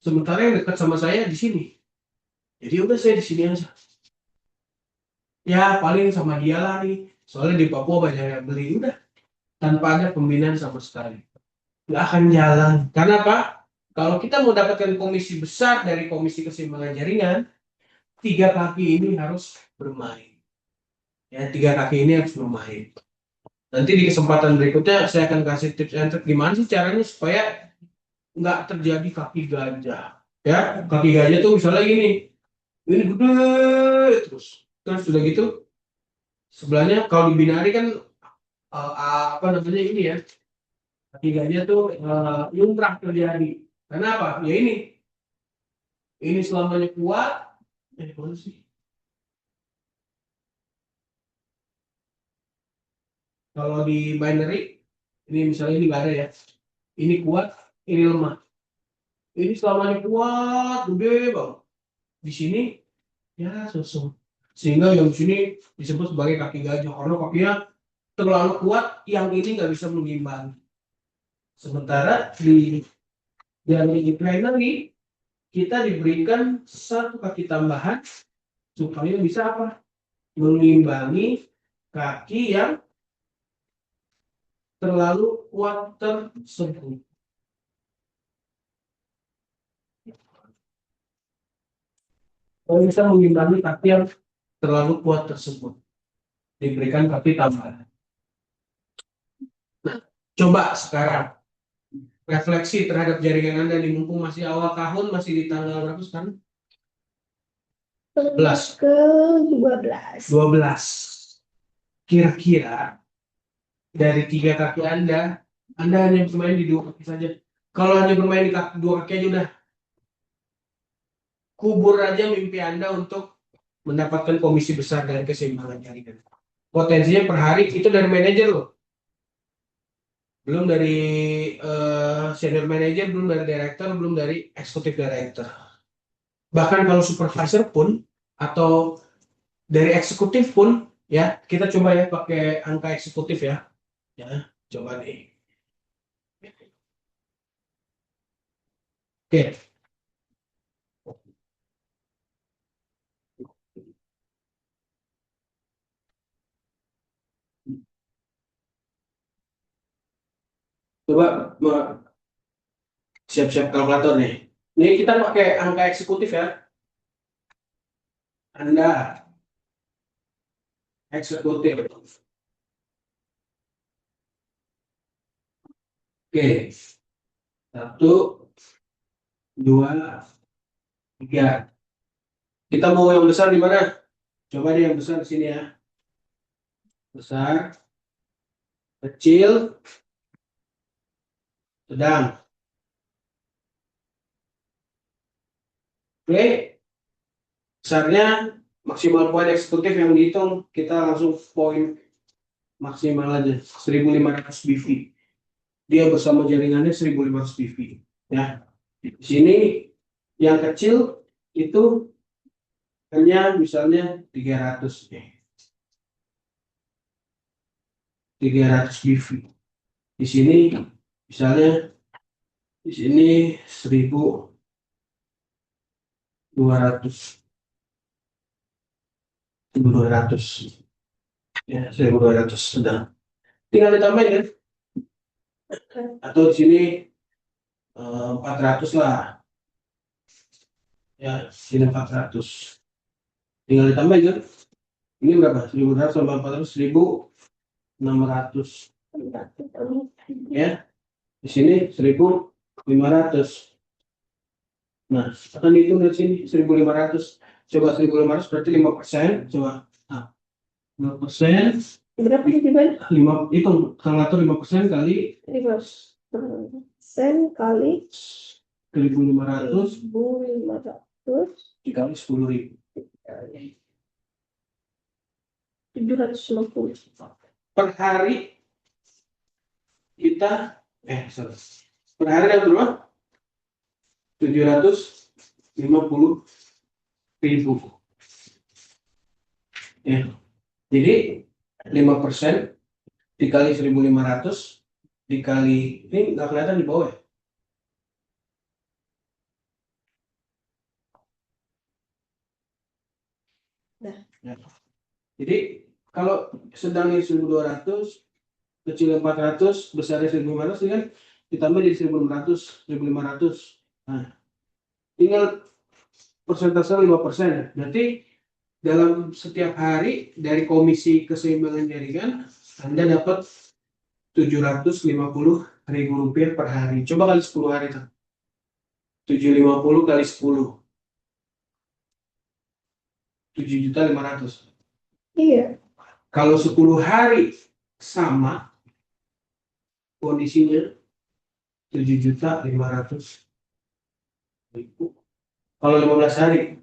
Sementara yang dekat sama saya di sini. Jadi udah saya di sini aja. Ya paling sama dia lah nih. Soalnya di Papua banyak yang beli. Udah tanpa ada pembinaan sama sekali. Nggak akan jalan. Karena apa? Kalau kita mau dapatkan komisi besar dari komisi keseimbangan jaringan, tiga kaki ini harus bermain. Ya, tiga kaki ini harus bermain. Nanti di kesempatan berikutnya saya akan kasih tips and trick gimana sih caranya supaya nggak terjadi kaki gajah. Ya, kaki gajah tuh misalnya gini, ini gede terus sudah gitu sebelahnya kalau di binari kan apa namanya ini ya, kaki gajah tuh lumrah terjadi. Karena apa? Ya ini selamanya kuat. Mana sih? Kalau di binary ini misalnya ini nggak ada ya. Ini kuat, ini lemah. Ini selamanya kuat, gede bang. Di sini ya sosok. Sehingga yang di sini disebut sebagai kaki gajah karena kakinya terlalu kuat, yang ini nggak bisa mengimbangi. Sementara di dari binary kita diberikan satu kaki tambahan supaya bisa apa? Mengimbangi kaki yang terlalu kuat tersebut. Kalau bisa mengimbangi kaki yang terlalu kuat tersebut, diberikan kaki tambahan. Nah, coba sekarang refleksi terhadap jaringan Anda di mumpung masih awal tahun, masih di tanggal berapa sekarang? 11. Ke 12. 12. Kira-kira dari tiga kaki Anda hanya bermain di dua kaki saja. Kalau hanya bermain di dua kaki aja udah kubur aja mimpi Anda untuk mendapatkan komisi besar dari keseimbangan jaringan. Potensinya per hari itu dari manajer loh. Belum dari senior manager, belum dari director, belum dari executive director. Bahkan kalau supervisor pun atau dari eksekutif pun ya, kita coba ya pakai angka eksekutif ya. Ya, coba nih. Oke, coba siap-siap kalkulator nih. Ini kita pakai angka eksekutif ya. Anda eksekutif. Oke, satu, dua, tiga. Kita mau yang besar di mana? Coba deh yang besar di sini ya. Besar, kecil, sedang. Oke, besarnya maksimal poin eksekutif yang dihitung kita langsung poin maksimal aja 1500 BV. Dia bersama jaringannya 1500 BV. Ya, di sini yang kecil itu hanya misalnya 300 nih. 300 BV. Di sini misalnya di sini 1200. 1200 ya, 1200 sedang. Tinggal ditambahin kan? Atau di sini 400 lah. Ya, sini 400. Tinggal ditambahin kan? Ini berapa? 1200 tambah 400, 1600. Ya, di sini 1500. Nah, akan itu dari sini 1500. Coba 1500 berarti 5%. Coba. Nah, 5%. Berapa sih Bang? 5 itu kalkulator 5% kali 5% kali 1500 1.500 dikali 10.000. 750. Per hari kita sorry. Per hari ada berapa? 750.000. Ya. Jadi 5% dikali 1.500 dikali, ini nggak kelihatan di bawah ya? Nah. Ya. Jadi kalau sedangnya 1.200, kecil 400, besarnya 1.500, ini kan ditambah jadi 1.600, 1.500. Nah, tinggal persentase 5%. Berarti dalam setiap hari dari komisi keseimbangan jaringan, Anda dapat 750.000 rupiah per hari. Coba kali 10 hari. 750 kali 10. 7.500.000. Iya. Kalau 10 hari sama kondisinya 7.500.000. Kalau 15 hari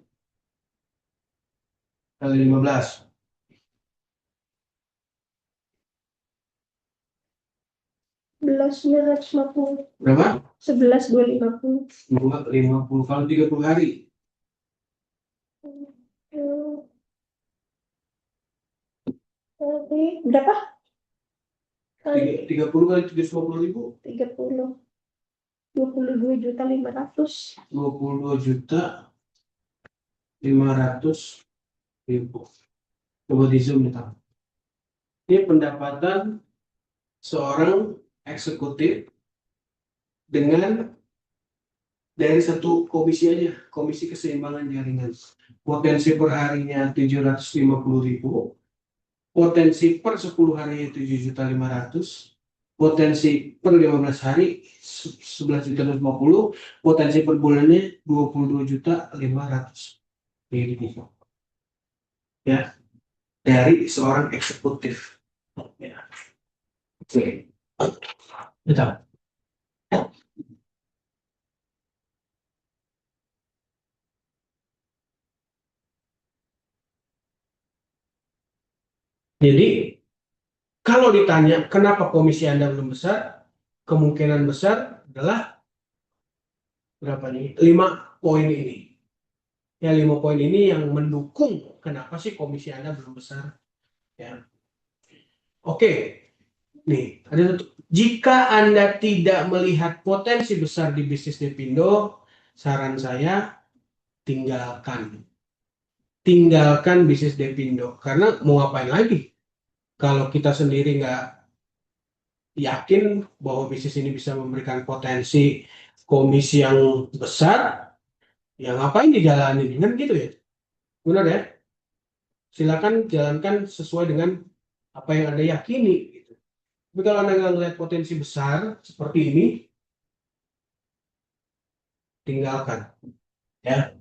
kali 15. 11.250. Berapa? 11.250. 50. Kalau 30 hari. Berapa? Kali 30 kali 750.000. 30. 22.500.000. 22.500.000. Coba di zoom nih, Tam. Ini pendapatan seorang eksekutif dengan dari satu komisi aja, komisi keseimbangan jaringan. Potensi per harinya 750.000, potensi per 10 hari 7.500.000, potensi per 15 hari 11.250, potensi per bulannya 22.500.000. Ya, dari seorang eksekutif. Ya. Oke. Betul. Jadi kalau ditanya kenapa komisi Anda belum besar, kemungkinan besar adalah berapa nih? 5 poin ini. Ya, 5 poin ini yang mendukung kenapa sih komisi Anda belum besar. Ya. Oke, nih ada satu. Jika Anda tidak melihat potensi besar di bisnis Depindo, saran saya tinggalkan. Tinggalkan bisnis Depindo. Karena mau ngapain lagi? Kalau kita sendiri nggak yakin bahwa bisnis ini bisa memberikan potensi komisi yang besar, ya ngapain dijalanin kan gitu ya, benar ya, silakan jalankan sesuai dengan apa yang Anda yakini gitu. Tapi kalau Anda nggak melihat potensi besar seperti ini, tinggalkan ya.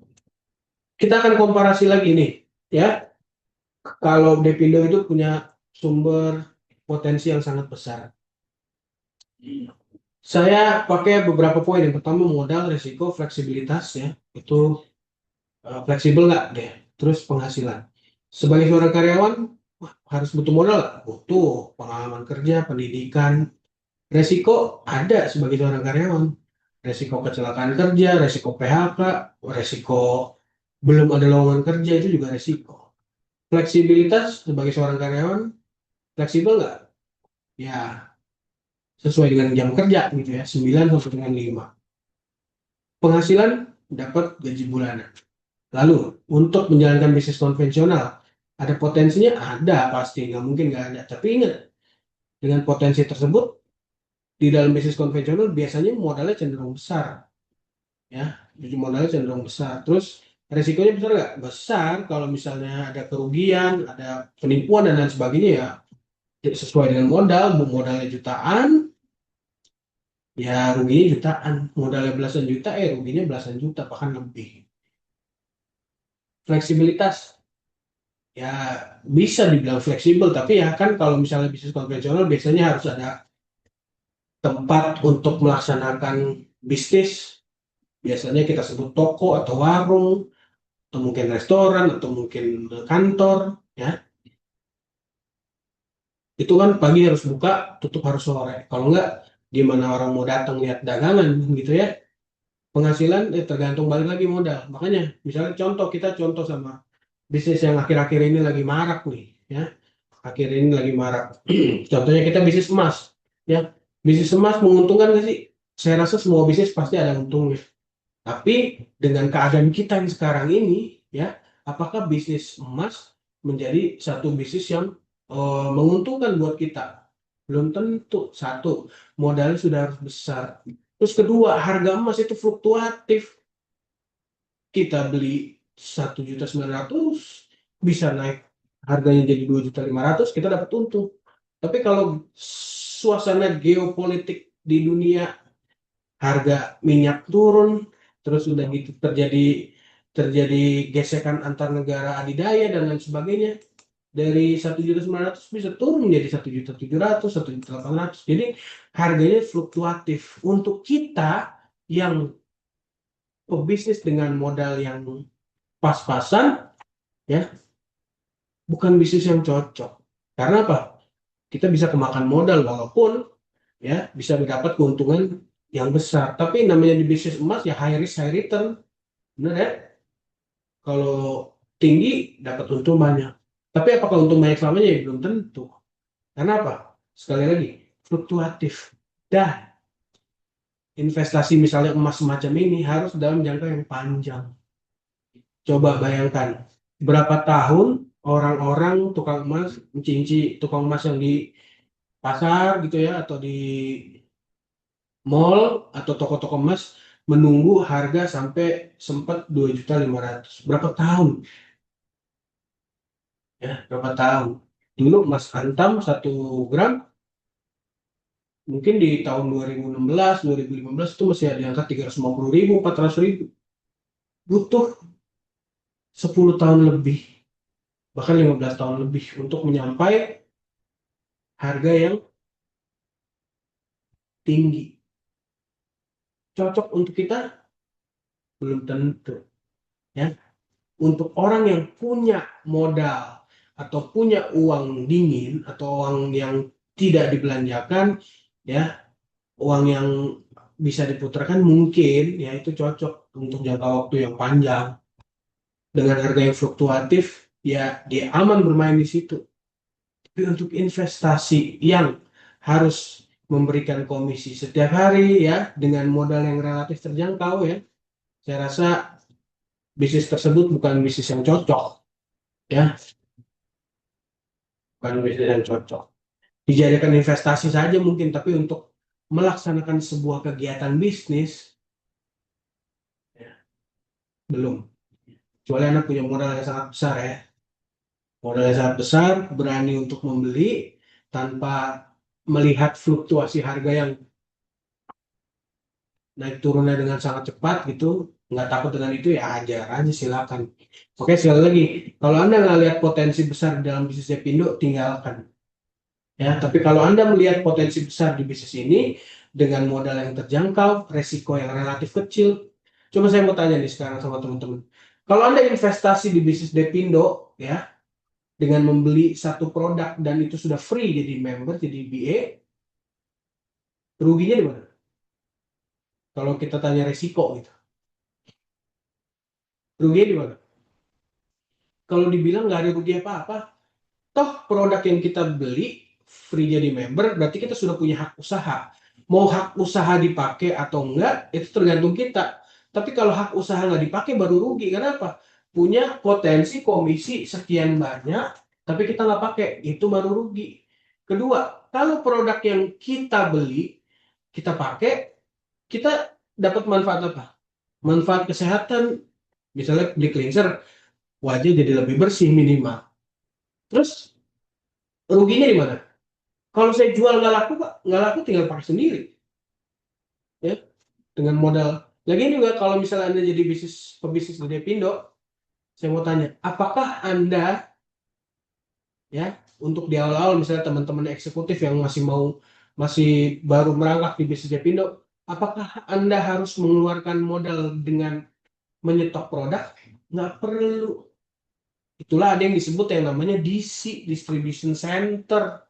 Kita akan komparasi lagi nih ya, kalau Depindo itu punya sumber potensi yang sangat besar. Saya pakai beberapa poin. Yang pertama modal, risiko, fleksibilitas ya, itu fleksibel nggak deh. Terus penghasilan. Sebagai seorang karyawan, wah, harus butuh modal nggak? Butuh pengalaman kerja, pendidikan. Resiko ada sebagai seorang karyawan. Resiko kecelakaan kerja, resiko PHK, resiko belum ada lowongan kerja itu juga resiko. Fleksibilitas sebagai seorang karyawan, fleksibel nggak? Ya, sesuai dengan jam kerja gitu ya, 9 sampai dengan 5. Penghasilan dapat gaji bulanan. Lalu, untuk menjalankan bisnis konvensional, ada potensinya? Ada, pasti. Nggak mungkin nggak ada. Tapi ingat, dengan potensi tersebut, di dalam bisnis konvensional biasanya modalnya cenderung besar. Ya, jadi modalnya cenderung besar. Terus, resikonya besar nggak? Besar kalau misalnya ada kerugian, ada penipuan, dan lain sebagainya ya. Jadi sesuai dengan modal, modalnya jutaan, ya ruginya jutaan. Modalnya belasan juta, ruginya belasan juta, bahkan lebih. Fleksibilitas, ya bisa dibilang fleksibel, tapi ya kan kalau misalnya bisnis konvensional biasanya harus ada tempat untuk melaksanakan bisnis, biasanya kita sebut toko atau warung atau mungkin restoran atau mungkin kantor ya, itu kan pagi harus buka, tutup harus sore, kalau enggak gimana orang mau datang lihat dagangan gitu ya. Penghasilan tergantung balik lagi modal, makanya misalnya contoh, kita contoh sama bisnis yang akhir-akhir ini lagi marak nih, ya. Akhir ini lagi marak. Contohnya kita bisnis emas, ya. Bisnis emas menguntungkan nggak sih? Saya rasa semua bisnis pasti ada untungnya. Tapi dengan keadaan kita yang sekarang ini, ya, apakah bisnis emas menjadi satu bisnis yang menguntungkan buat kita? Belum tentu. Satu, modalnya sudah harus besar. Terus kedua, harga emas itu fluktuatif. Kita beli 1.900.000 bisa naik harganya jadi 2.500.000, kita dapat untung. Tapi kalau suasana geopolitik di dunia, harga minyak turun, terus udah gitu terjadi terjadi gesekan antar negara adidaya dan lain sebagainya, dari 1.900.000 bisa turun menjadi 1.700.000, 1.800.000. Jadi harganya fluktuatif. Untuk kita yang pebisnis dengan modal yang pas-pasan, ya, bukan bisnis yang cocok. Karena apa? Kita bisa kemakan modal walaupun, ya, bisa mendapat keuntungan yang besar. Tapi namanya di bisnis emas ya high risk high return, benar ya? Kalau tinggi dapat untung banyak. Tapi apakah untung banyak selamanya? Ya, belum tentu. Karena apa? Sekali lagi, fluktuatif. Dan investasi misalnya emas semacam ini harus dalam jangka yang panjang. Coba bayangkan, berapa tahun orang-orang tukang emas, cinci tukang emas yang di pasar gitu ya, atau di mall atau toko-toko emas menunggu harga sampai sempat 2.500.000. Berapa tahun? Ya, berapa tahun? Dulu emas antam 1 gram mungkin di tahun 2016, 2015 itu masih ada di angka 350.000, 400.000. Butuh 10 tahun lebih, bahkan 15 tahun lebih untuk menyampai harga yang tinggi. Cocok untuk kita? Belum tentu. Ya, untuk orang yang punya modal atau punya uang dingin atau uang yang tidak dibelanjakan, ya, uang yang bisa diputarkan, mungkin ya itu cocok untuk jangka waktu yang panjang dengan harga yang fluktuatif, ya dia aman bermain di situ. Tapi untuk investasi yang harus memberikan komisi setiap hari, ya, dengan modal yang relatif terjangkau, ya, saya rasa bisnis tersebut bukan bisnis yang cocok, ya, bukan bisnis yang cocok. Dijadikan investasi saja mungkin, tapi untuk melaksanakan sebuah kegiatan bisnis, ya, belum. Kecuali Anda punya modal yang sangat besar, ya. Modal yang sangat besar, berani untuk membeli tanpa melihat fluktuasi harga yang naik turunnya dengan sangat cepat gitu, nggak takut dengan itu, ya ajar aja silakan. Oke, sekali lagi, kalau Anda nggak lihat potensi besar dalam bisnis Jepindo, tinggalkan. Ya, tapi kalau Anda melihat potensi besar di bisnis ini dengan modal yang terjangkau, resiko yang relatif kecil, coba saya mau tanya nih sekarang sama teman-teman. Kalau Anda investasi di bisnis Depindo, ya, dengan membeli satu produk dan itu sudah free jadi member, jadi BA, ruginya di mana? Kalau kita tanya resiko gitu, ruginya di mana? Kalau dibilang nggak ada rugi apa-apa, toh produk yang kita beli free jadi member, berarti kita sudah punya hak usaha. Mau hak usaha dipakai atau enggak, itu tergantung kita. Tapi kalau hak usaha nggak dipakai baru rugi. Kenapa? Punya potensi komisi sekian banyak, tapi kita nggak pakai, itu baru rugi. Kedua, kalau produk yang kita beli, kita pakai, kita dapat manfaat apa? Manfaat kesehatan, misalnya di cleanser, wajah jadi lebih bersih minimal. Terus ruginya di mana? Kalau saya jual nggak laku, Pak, nggak laku tinggal pakai sendiri, ya, dengan modal. Lagi juga kalau misalnya Anda jadi pebisnis di Depindo, saya mau tanya, apakah Anda, ya, untuk di awal-awal misalnya teman-teman eksekutif yang masih baru merangkak di bisnis Depindo, apakah Anda harus mengeluarkan modal dengan menyetok produk? Nggak perlu. Itulah ada yang disebut yang namanya DC, Distribution Center.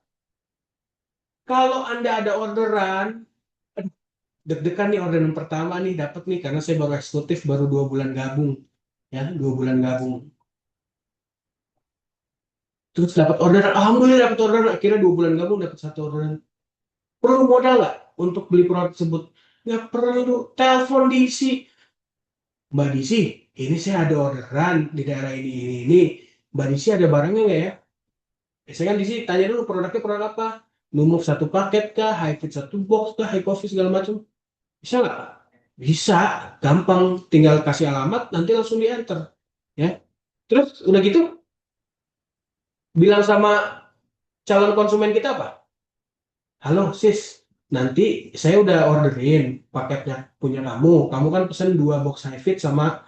Kalau Anda ada orderan, deg-degan nih orderan pertama nih dapat nih karena saya baru eksekutif baru 2 bulan gabung, ya, 2 bulan gabung. Terus dapat orderan, alhamdulillah dapat orderan, akhirnya 2 bulan gabung dapat 1 orderan. Perlu modal nggak untuk beli produk tersebut? Nggak perlu. Telepon diisi, Mbak Disi, ini saya ada orderan di daerah ini. Mbak Disi ada barangnya nggak ya? Biasanya kan Disi tanya dulu produknya produk apa? Lumuf satu paket kah? High fit satu box kah? High coffee segala macam. Bisa nggak? Bisa, gampang. Tinggal kasih alamat, nanti langsung diantar. Ya. Terus udah gitu, bilang sama calon konsumen kita apa? Halo sis, nanti saya udah orderin paketnya punya kamu. Kamu kan pesen 2 box high fit sama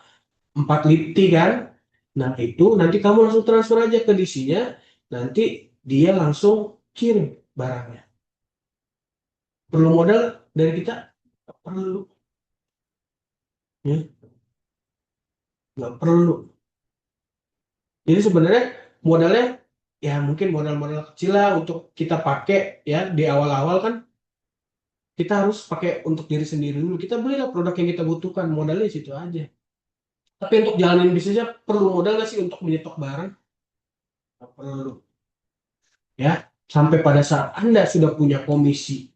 4 lipti kan? Nah itu nanti kamu langsung transfer aja ke DC-nya, nanti dia langsung kirim barangnya. Perlu modal dari kita? Nggak perlu, ya, nggak perlu. Jadi sebenarnya modalnya ya mungkin modal-modal kecil lah untuk kita pakai ya di awal-awal kan kita harus pakai untuk diri sendiri dulu. Kita belilah produk yang kita butuhkan, modalnya di situ aja. Tapi untuk jalanin bisnisnya perlu modal nggak sih untuk menyetok barang? Nggak perlu. Ya, sampai pada saat Anda sudah punya komisi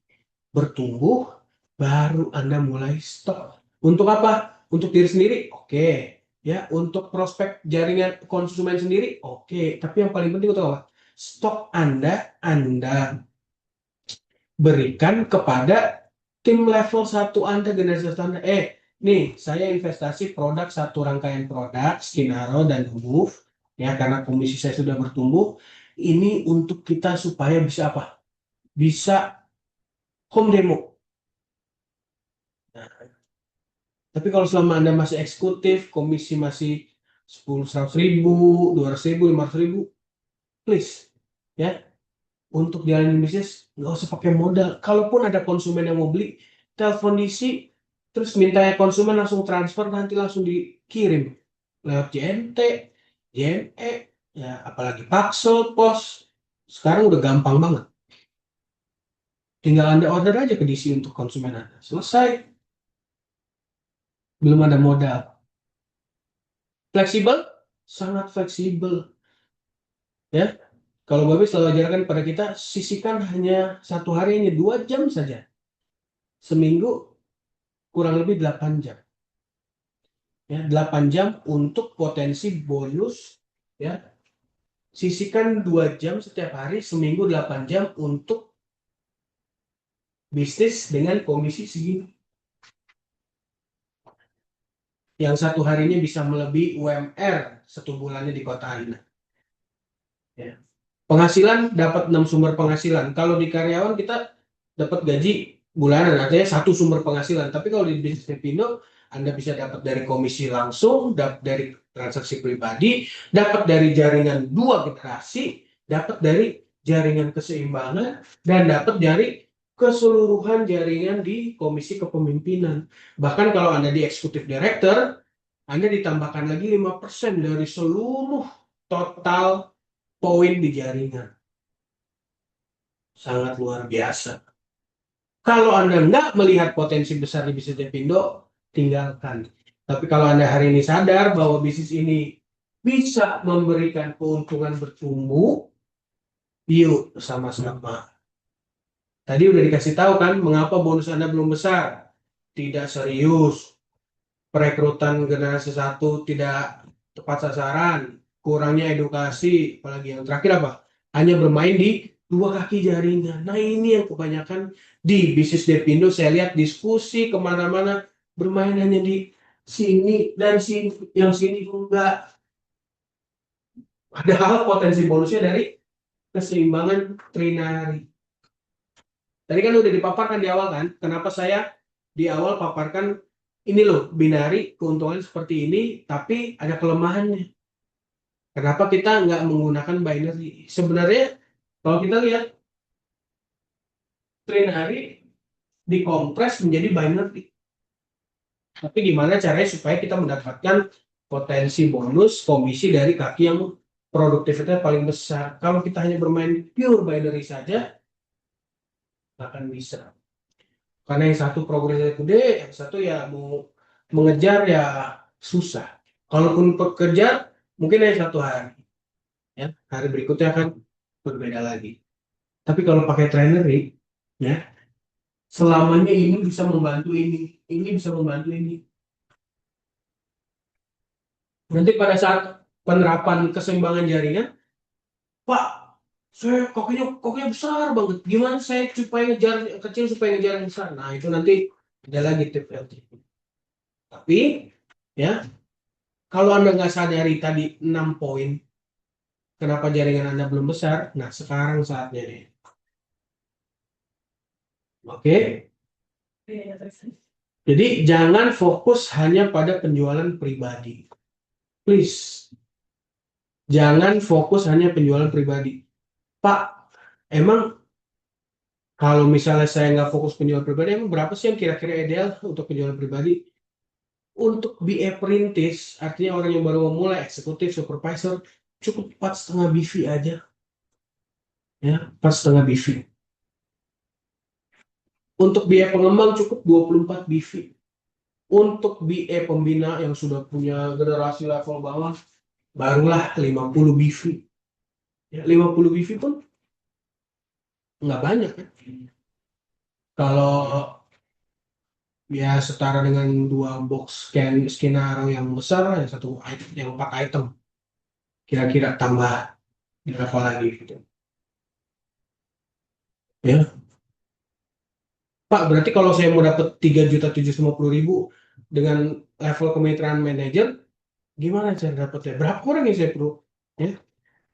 bertumbuh, baru Anda mulai stok. Untuk apa? Untuk diri sendiri? Oke. Ya, untuk prospek jaringan konsumen sendiri? Oke. Tapi yang paling penting itu apa? Stok Anda berikan kepada tim level 1 Anda, generasi 1 Anda. Nih, saya investasi produk satu rangkaian produk, Skinaro dan Move, ya karena komisi saya sudah bertumbuh. Ini untuk kita supaya bisa apa? Bisa home demo. Nah, tapi kalau selama Anda masih eksekutif, komisi masih 10, 100 ribu, 200 ribu, 500 ribu, please, ya, untuk jalanin bisnis, nggak usah pakai modal. Kalaupun ada konsumen yang mau beli, telepon isi, terus minta konsumen langsung transfer, nanti langsung dikirim lewat JNT, JNE, ya, apalagi Paxel, Pos. Sekarang udah gampang banget. Tinggal Anda order aja ke DC untuk konsumen Anda. Selesai, belum ada modal. Fleksibel? Sangat fleksibel. Ya, kalau Bapak selalu ajarkan pada kita, sisihkan hanya satu hari, hanya 2 jam saja. Seminggu kurang lebih 8 jam. Ya, 8 jam untuk potensi bonus. Ya, sisihkan 2 jam setiap hari, seminggu 8 jam untuk bisnis dengan komisi segini. Yang satu harinya bisa melebihi UMR 1 bulannya di kota Anda. Ya. Penghasilan dapat 6 sumber penghasilan. Kalau di karyawan kita dapat gaji bulanan, artinya satu sumber penghasilan. Tapi kalau di bisnis Depindo, Anda bisa dapat dari komisi langsung, dapat dari transaksi pribadi, dapat dari jaringan 2 generasi, dapat dari jaringan keseimbangan, dan dapat dari keseluruhan jaringan di komisi kepemimpinan. Bahkan kalau Anda di executive director, Anda ditambahkan lagi 5% dari seluruh total poin di jaringan. Sangat luar biasa. Kalau Anda nggak melihat potensi besar di bisnis Depindo, tinggalkan. Tapi kalau Anda hari ini sadar bahwa bisnis ini bisa memberikan keuntungan bertumbuh, yuk sama-sama. Tadi udah dikasih tahu kan mengapa bonus Anda belum besar? Tidak serius. Perekrutan generasi 1 tidak tepat sasaran, kurangnya edukasi, apalagi yang terakhir apa? Hanya bermain di 2 kaki jaringan. Nah ini yang kebanyakan di bisnis Depindo saya lihat diskusi kemana-mana bermain hanya di sini dan sini, yang sini enggak. Padahal potensi bonusnya dari keseimbangan trinary. Tadi kan udah dipaparkan di awal kan, kenapa saya di awal paparkan ini loh, binari keuntungan seperti ini, tapi ada kelemahannya. Kenapa kita nggak menggunakan binary? Sebenarnya kalau kita lihat trinary dikompres menjadi binary. Tapi gimana caranya supaya kita mendapatkan potensi bonus komisi dari kaki yang produktivitas paling besar? Kalau kita hanya bermain pure binary saja, nggak akan bisa. Karena yang satu progresnya gede, yang satu ya mau mengejar ya susah. Kalaupun pekerja, mungkin hanya 1 hari. ya hari berikutnya akan berbeda lagi. Tapi kalau pakai trinary, ya selamanya ini bisa membantu ini bisa membantu ini. Nanti pada saat penerapan keseimbangan jaringan, Pak, saya koknya besar banget. Gimana saya supaya ngejar yang kecil supaya ngejar yang besar? Nah, itu nanti ada lagi tips and trik. Tapi, ya, kalau Anda nggak sadari tadi 6 poin, kenapa jaringan Anda belum besar? Nah, sekarang saatnya nih. Oke? Jadi, jangan fokus hanya pada penjualan pribadi. Please, jangan fokus hanya penjualan pribadi. Pak, emang kalau misalnya saya nggak fokus penjualan pribadi, emang berapa sih yang kira-kira ideal untuk penjualan pribadi? Untuk BA perintis, artinya orang yang baru memulai, eksekutif, supervisor, cukup 4,5 BV aja. Ya, 4,5 BV. Untuk BA pengembang cukup 24 BV. Untuk BA pembina yang sudah punya generasi level bawah, barulah 50 BV. Ya, 50 BV pun nggak banyak kan. Kalau ya setara dengan 2 box skenario yang besar, yang satu item, yang 4 item, kira-kira tambah berapa lagi gitu. Ya, Pak, berarti kalau saya mau dapat 3.750.000 dengan level kemitraan manajer, gimana cara dapatnya? Berapa orang yang saya perlu? Ya,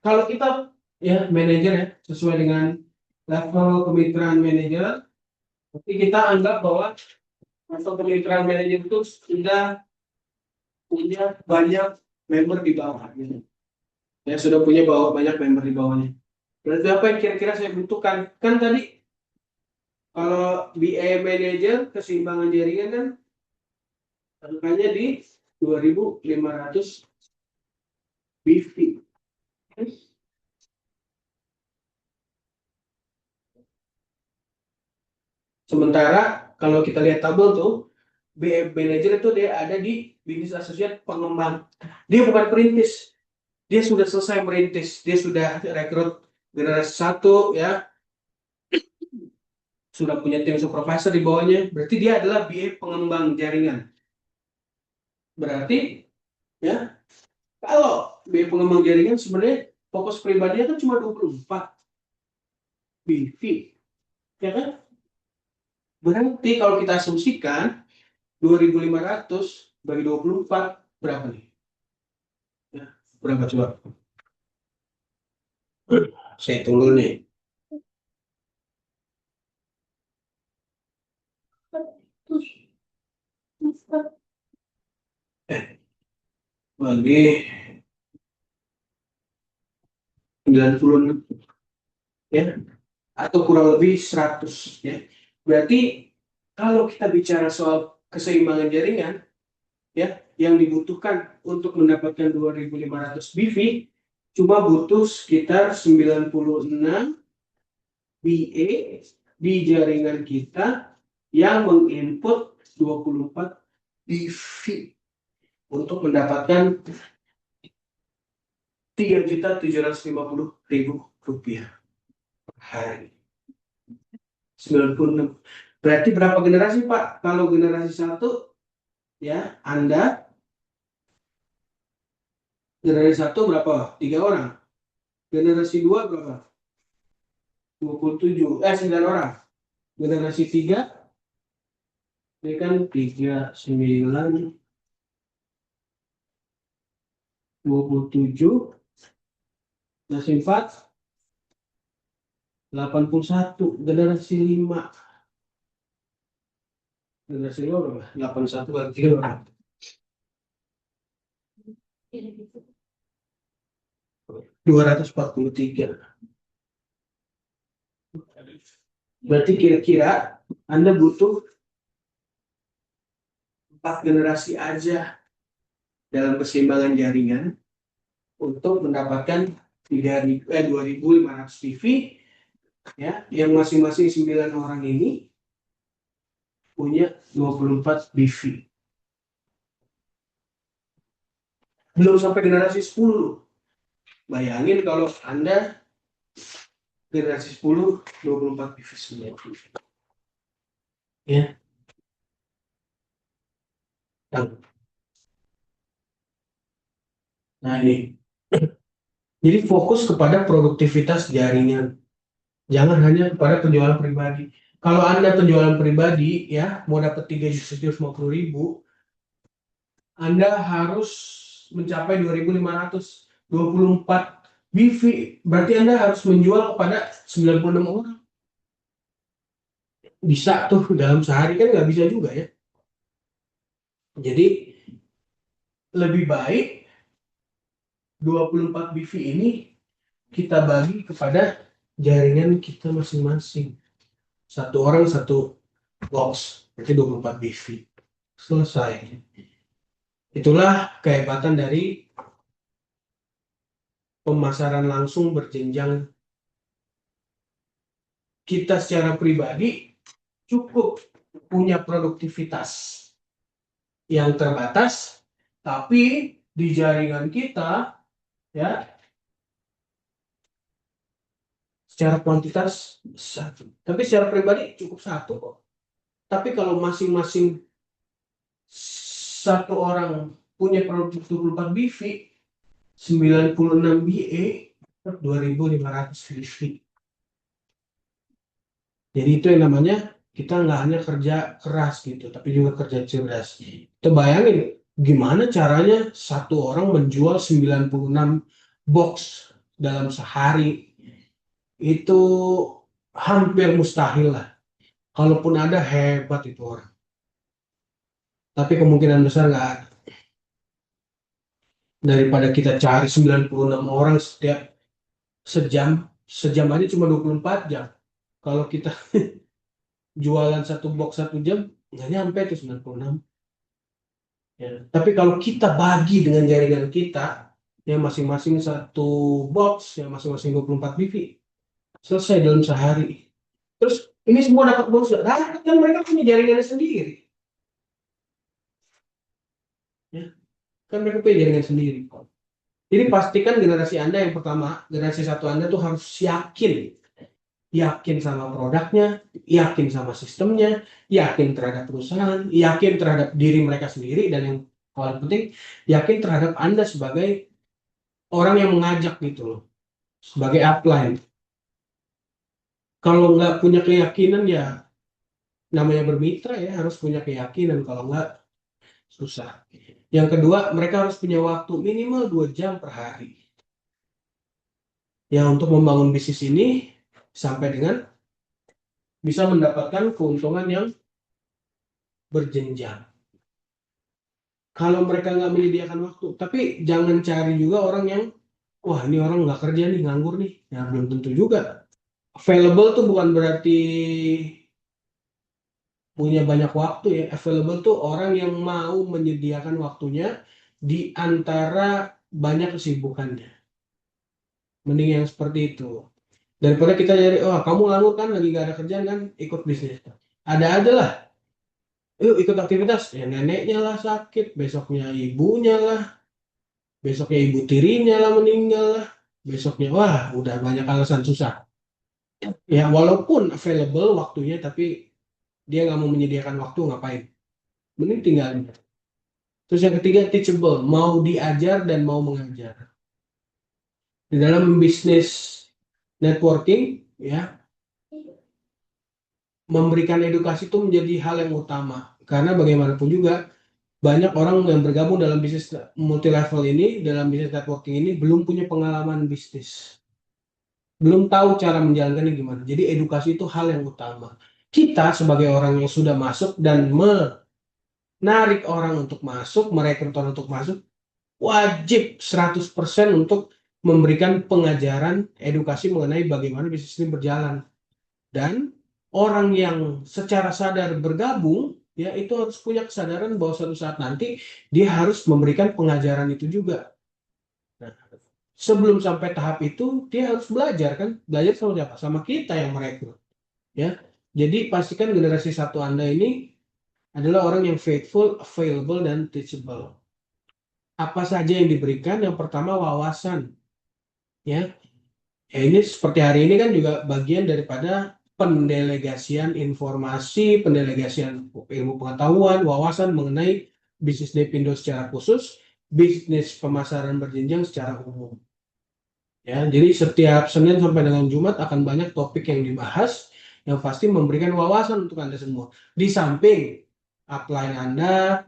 kalau kita ya manajer ya sesuai dengan level kemitraan manajer, tapi kita anggap bahwa level kemitraan manajer itu sudah punya banyak member di bawah. Gitu. Ya sudah punya banyak member di bawahnya. Berarti apa yang kira-kira saya butuhkan? Kan tadi kalau BA manager keseimbangan jaringan kan angkanya di 2.500 BV. Sementara kalau kita lihat tabel tuh, BM Manager itu dia ada di bisnis asosiat pengembang. Dia bukan perintis. Dia sudah selesai merintis. Dia sudah rekrut generasi 1 ya, sudah punya tim supervisor di bawahnya. Berarti dia adalah BA pengembang jaringan. Berarti ya, kalau BA pengembang jaringan sebenarnya fokus pribadinya kan cuma 24 BV. Ya kan? Berarti kalau kita asumsikan 2.500 bagi 24 berapa nih? Ya, berapa coba? Saya hitung dulu nih. Bagi 90 ya, atau kurang lebih 100 ya. Berarti kalau kita bicara soal keseimbangan jaringan ya, yang dibutuhkan untuk mendapatkan 2.500 BV cuma butuh sekitar 96 BA di jaringan kita yang menginput 24 BV untuk mendapatkan 3.750.000 rupiah per hari. 96. Berarti berapa generasi Pak? Kalau generasi 1 ya Anda generasi 1 berapa? 3 orang. Generasi 2 berapa? 27. 9 orang. Generasi 3 ini kan 39 27. Generasi 4 81. Generasi 5 generasi 5 berapa? 81 kali 3 berapa? 243. Berarti kira-kira Anda butuh 4 generasi aja dalam keseimbangan jaringan untuk mendapatkan 2.500 PV ya, yang masing-masing 9 orang ini punya 24 BV. Belum sampai generasi 10. Bayangin kalau Anda generasi 10, 24 PV 90. Ya. Nah ini. Jadi fokus kepada produktivitas jaringan. Jangan hanya kepada penjualan pribadi. Kalau Anda penjualan pribadi, ya, mau dapat 3.750.000, Anda harus mencapai 2.524 BV. Berarti Anda harus menjual kepada 96 orang. Bisa tuh dalam sehari, kan nggak bisa juga ya. Jadi lebih baik 24 BV ini kita bagi kepada jaringan kita masing-masing. Satu orang satu box, berarti 24 BV. Selesai. Itulah kehebatan dari pemasaran langsung berjenjang. Kita secara pribadi cukup punya produktivitas yang terbatas, tapi di jaringan kita, ya, secara kuantitas satu. Tapi secara pribadi cukup satu kok. Tapi kalau masing-masing satu orang punya produk 24 BV, 96 BE, 2.500 BV. Jadi itu yang namanya kita nggak hanya kerja keras gitu, tapi juga kerja cerdas. Kita bayangin gimana caranya satu orang menjual 96 box dalam sehari. Itu hampir mustahil lah. Kalaupun ada, hebat itu orang. Tapi kemungkinan besar nggak ada. Daripada kita cari 96 orang setiap sejam, sejam aja cuma 24 jam. Kalau kita jualan satu box 1 jam, nggak nyampe tuh 96. Ya. Tapi kalau kita bagi dengan jaringan kita, yang masing-masing satu box, yang masing-masing 24 BV, selesai dalam sehari. Terus ini semua dapat bonus nggak? Dapat, kan mereka punya jaringannya sendiri. Ya. Kan mereka punya jaringan sendiri. Jadi pastikan generasi Anda yang pertama, generasi satu Anda tuh harus yakin. Yakin sama produknya, yakin sama sistemnya, yakin terhadap perusahaan, yakin terhadap diri mereka sendiri, dan yang paling penting, yakin terhadap Anda sebagai orang yang mengajak gitu loh, sebagai upline. Kalau nggak punya keyakinan ya namanya bermitra ya, harus punya keyakinan, kalau nggak susah. Yang kedua, mereka harus punya waktu minimal 2 jam per hari ya untuk membangun bisnis ini sampai dengan bisa mendapatkan keuntungan yang berjenjang. Kalau mereka nggak menyediakan waktu, tapi jangan cari juga orang yang, wah ini orang nggak kerja nih, nganggur nih. Ya belum tentu juga. Available tuh bukan berarti punya banyak waktu ya. Available tuh orang yang mau menyediakan waktunya di antara banyak kesibukannya. Mending yang seperti itu. Daripada kita nyari, oh kamu nganggur kan, lagi nggak ada kerjaan kan, ikut bisnis. Ada aja lah. Yuk ikut aktivitas. Ya neneknya lah sakit, besoknya ibunya lah, besoknya ibu tirinya lah meninggal lah, besoknya wah udah banyak alasan susah. Ya walaupun available waktunya, tapi dia nggak mau menyediakan waktu, ngapain? Mending tinggalin. Terus yang ketiga, teachable, mau diajar dan mau mengajar. Di dalam bisnis networking, ya, memberikan edukasi itu menjadi hal yang utama. Karena bagaimanapun juga banyak orang yang bergabung dalam bisnis multi level ini, dalam bisnis networking ini belum punya pengalaman bisnis, belum tahu cara menjalankannya gimana. Jadi edukasi itu hal yang utama. Kita sebagai orang yang sudah masuk dan menarik orang untuk masuk, merekrut orang untuk masuk, wajib 100% untuk memberikan pengajaran edukasi mengenai bagaimana bisnis ini berjalan. Dan orang yang secara sadar bergabung, ya itu harus punya kesadaran bahwa suatu saat nanti dia harus memberikan pengajaran itu juga. Nah, sebelum sampai tahap itu dia harus belajar kan, belajar sama siapa? Sama kita yang merekrut, ya. Jadi pastikan generasi satu Anda ini adalah orang yang faithful, available, dan teachable. Apa saja yang diberikan? Yang pertama, wawasan. ya. Ya, ini seperti hari ini kan juga bagian daripada pendelegasian informasi, pendelegasian ilmu pengetahuan, wawasan mengenai bisnis Depindo secara khusus, bisnis pemasaran berjenjang secara umum. Ya, jadi setiap Senin sampai dengan Jumat akan banyak topik yang dibahas yang pasti memberikan wawasan untuk Anda semua. Di samping upline Anda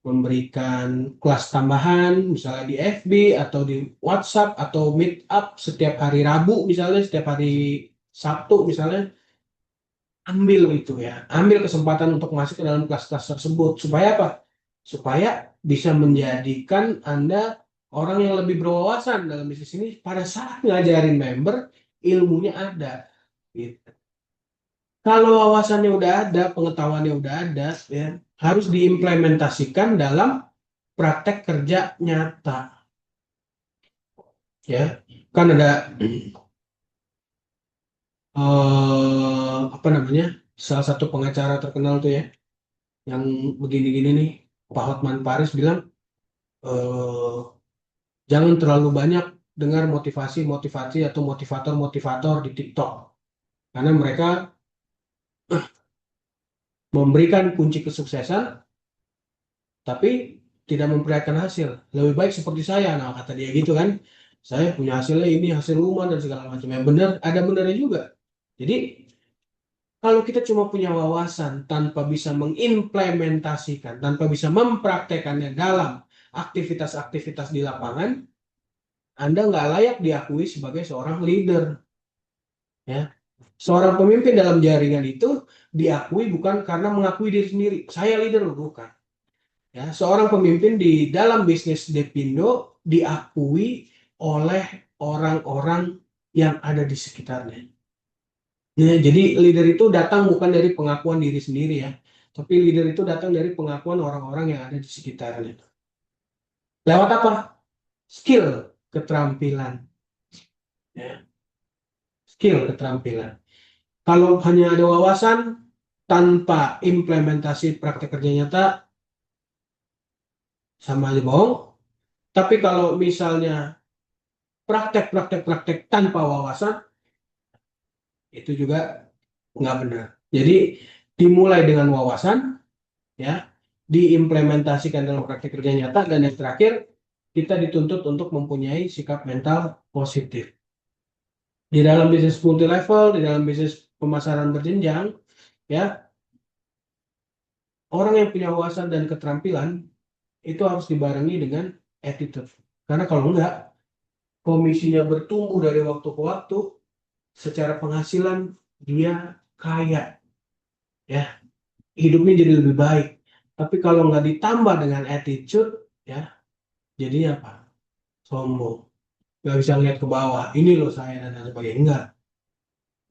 memberikan kelas tambahan misalnya di FB atau di WhatsApp atau meet up setiap hari Rabu misalnya, setiap hari Sabtu misalnya, ambil itu ya, ambil kesempatan untuk masuk ke dalam kelas-kelas tersebut supaya apa? Supaya bisa menjadikan Anda orang yang lebih berwawasan dalam bisnis ini pada saat ngajarin member, ilmunya ada gitu. Kalau wawasannya udah ada, pengetahuannya udah ada, ya, harus diimplementasikan dalam praktek kerja nyata, ya. Kan ada apa namanya? Salah satu pengacara terkenal tuh ya, yang begini-gini nih, Pak Hotman Paris bilang eh, jangan terlalu banyak dengar motivasi-motivasi atau motivator-motivator di TikTok karena mereka memberikan kunci kesuksesan tapi tidak memperlihatkan hasil. Lebih baik seperti saya, nah kata dia gitu kan. Saya punya hasilnya ini, hasil rumah dan segala macam. Yang benar, ada benarnya juga. Jadi kalau kita cuma punya wawasan tanpa bisa mengimplementasikan, tanpa bisa mempraktekannya dalam aktivitas-aktivitas di lapangan, Anda nggak layak diakui sebagai seorang leader. Ya. Seorang pemimpin dalam jaringan itu diakui bukan karena mengakui diri sendiri. Saya leader, bukan. Ya, seorang pemimpin di dalam bisnis Depindo diakui oleh orang-orang yang ada di sekitarnya. Ya, jadi leader itu datang bukan dari pengakuan diri sendiri ya, tapi leader itu datang dari pengakuan orang-orang yang ada di sekitarnya. Lewat apa? Skill, keterampilan. Ya, skill, keterampilan. Kalau hanya ada wawasan tanpa implementasi praktek kerja nyata, sama aja bohong. Tapi kalau misalnya praktek tanpa wawasan, itu juga nggak benar. Jadi dimulai dengan wawasan, ya, diimplementasikan dalam praktek kerja nyata, dan yang terakhir kita dituntut untuk mempunyai sikap mental positif. Di dalam bisnis multi level, di dalam bisnis pemasaran berjenjang, ya, orang yang punya wawasan dan keterampilan itu harus dibarengi dengan attitude. Karena kalau enggak, komisinya bertumbuh dari waktu ke waktu, secara penghasilan dia kaya, ya, hidupnya jadi lebih baik. Tapi kalau nggak ditambah dengan attitude, ya, jadinya apa? Sombong. Nggak bisa lihat ke bawah. Ini loh saya dan lain sebagainya. Enggak.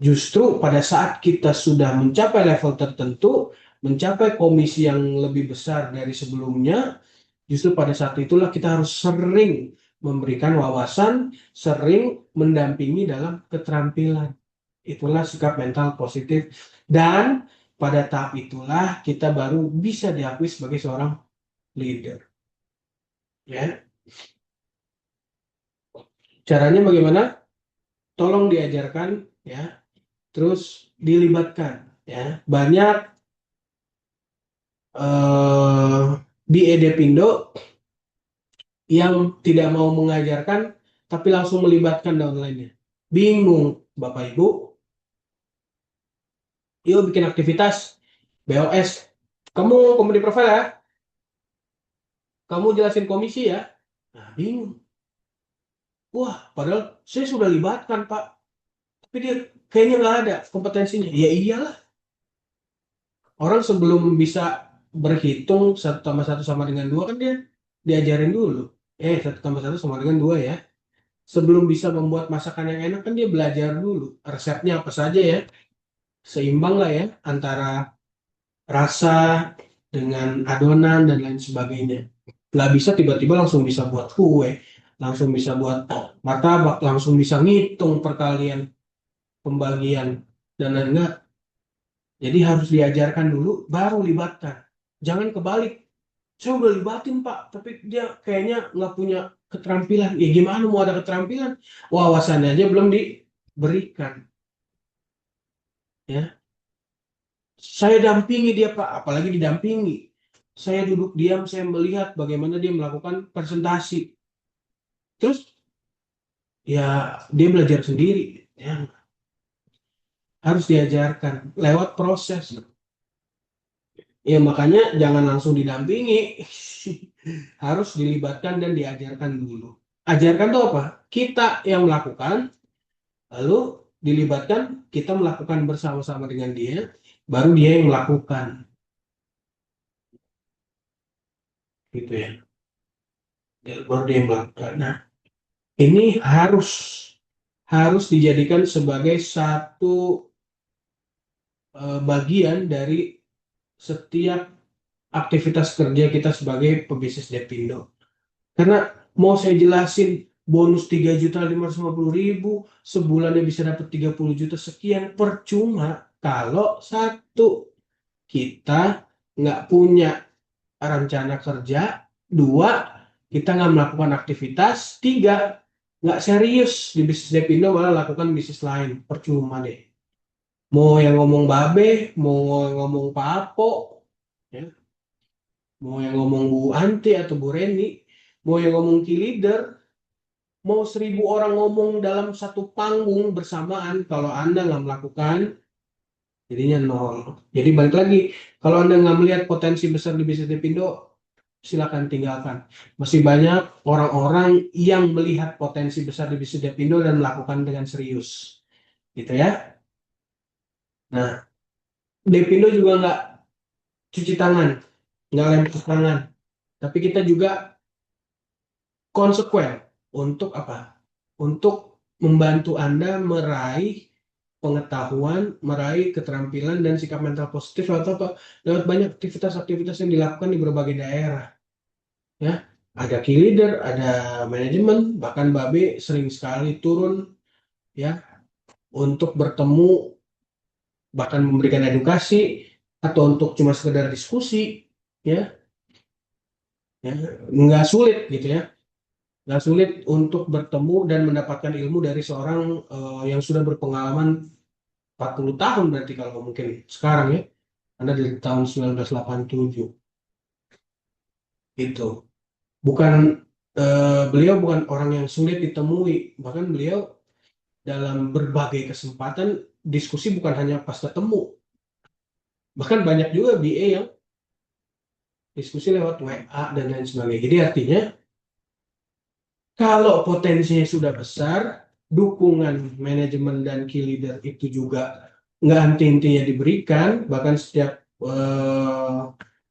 Justru pada saat kita sudah mencapai level tertentu, mencapai komisi yang lebih besar dari sebelumnya, justru pada saat itulah kita harus sering memberikan wawasan, sering mendampingi dalam keterampilan. Itulah sikap mental positif. Dan pada tahap itulah kita baru bisa diakui sebagai seorang leader. Ya, caranya bagaimana? Tolong diajarkan, ya, terus dilibatkan. Ya, banyak eh, di Edepindo yang tidak mau mengajarkan, tapi langsung melibatkan downline-nya. Bingung, Bapak Ibu. Yuk bikin aktivitas BOS. Kamu company profile ya? Kamu jelasin komisi ya? Nah, bingung. Wah, padahal saya sudah libatkan, Pak. Tapi dia kayaknya nggak ada kompetensinya. Ya iyalah. Orang sebelum bisa berhitung satu tambah satu sama dengan dua kan dia diajarin dulu. Satu tambah satu sama dengan dua ya. Sebelum bisa membuat masakan yang enak kan dia belajar dulu. Resepnya apa saja ya. Seimbang lah ya antara rasa dengan adonan dan lain sebagainya. Nggak bisa tiba-tiba langsung bisa buat kue, langsung bisa buat martabak, langsung bisa ngitung perkalian pembagian dan lain-lain. Jadi harus diajarkan dulu, baru libatkan. Jangan kebalik. Saya udah libatin Pak, tapi dia kayaknya nggak punya keterampilan. Ya gimana mau ada keterampilan? Wawasannya aja belum diberikan. Ya, saya dampingi dia Pak, apalagi didampingi. Saya duduk diam, saya melihat bagaimana dia melakukan presentasi. Terus ya dia belajar sendiri. Ya, harus diajarkan lewat proses. Ya makanya jangan langsung didampingi. Harus dilibatkan dan diajarkan dulu. Ajarkan itu apa? Kita yang melakukan, lalu dilibatkan, kita melakukan bersama-sama dengan dia, baru dia yang melakukan. Gitu ya. Baru dia yang melakukan. Nah, ini harus dijadikan sebagai satu bagian dari setiap aktivitas kerja kita sebagai pebisnis Depindo. Karena mau saya jelasin bonus 3.550.000 sebulannya bisa dapat 30 juta sekian percuma kalau satu kita nggak punya rencana kerja, dua kita nggak melakukan aktivitas, tiga nggak serius di bisnis Depindo malah lakukan bisnis lain percuma deh. Mau yang ngomong babe, mau yang ngomong papo, ya, mau yang ngomong Bu Anti atau Bu Reni, mau yang ngomong key leader, mau 1.000 orang ngomong dalam satu panggung bersamaan, kalau Anda nggak melakukan, jadinya nol. Jadi balik lagi, kalau Anda nggak melihat potensi besar di bisnis Depindo, silakan tinggalkan. Masih banyak orang-orang yang melihat potensi besar di bisnis Depindo dan melakukan dengan serius. Gitu ya. Nah, Depindo juga nggak cuci tangan, nggak lempar tangan. Tapi kita juga konsekuen untuk apa? Untuk membantu Anda meraih pengetahuan, meraih keterampilan dan sikap mental positif atau apa? Lewat banyak aktivitas-aktivitas yang dilakukan di berbagai daerah. Ya, ada key leader, ada manajemen, bahkan Babe sering sekali turun ya untuk bertemu, bahkan memberikan edukasi atau untuk cuma sekedar diskusi, ya, ya nggak sulit gitu ya. Nggak sulit untuk bertemu dan mendapatkan ilmu dari seorang yang sudah berpengalaman 40 tahun berarti kalau mungkin sekarang ya. Anda dari tahun 1987 itu. Bukan beliau bukan orang yang sulit ditemui, bahkan beliau dalam berbagai kesempatan diskusi bukan hanya pas ketemu. Bahkan banyak juga BA yang diskusi lewat WA dan lain sebagainya. Jadi artinya kalau potensinya sudah besar, dukungan manajemen dan key leader itu juga nggak henti-hentinya diberikan, bahkan setiap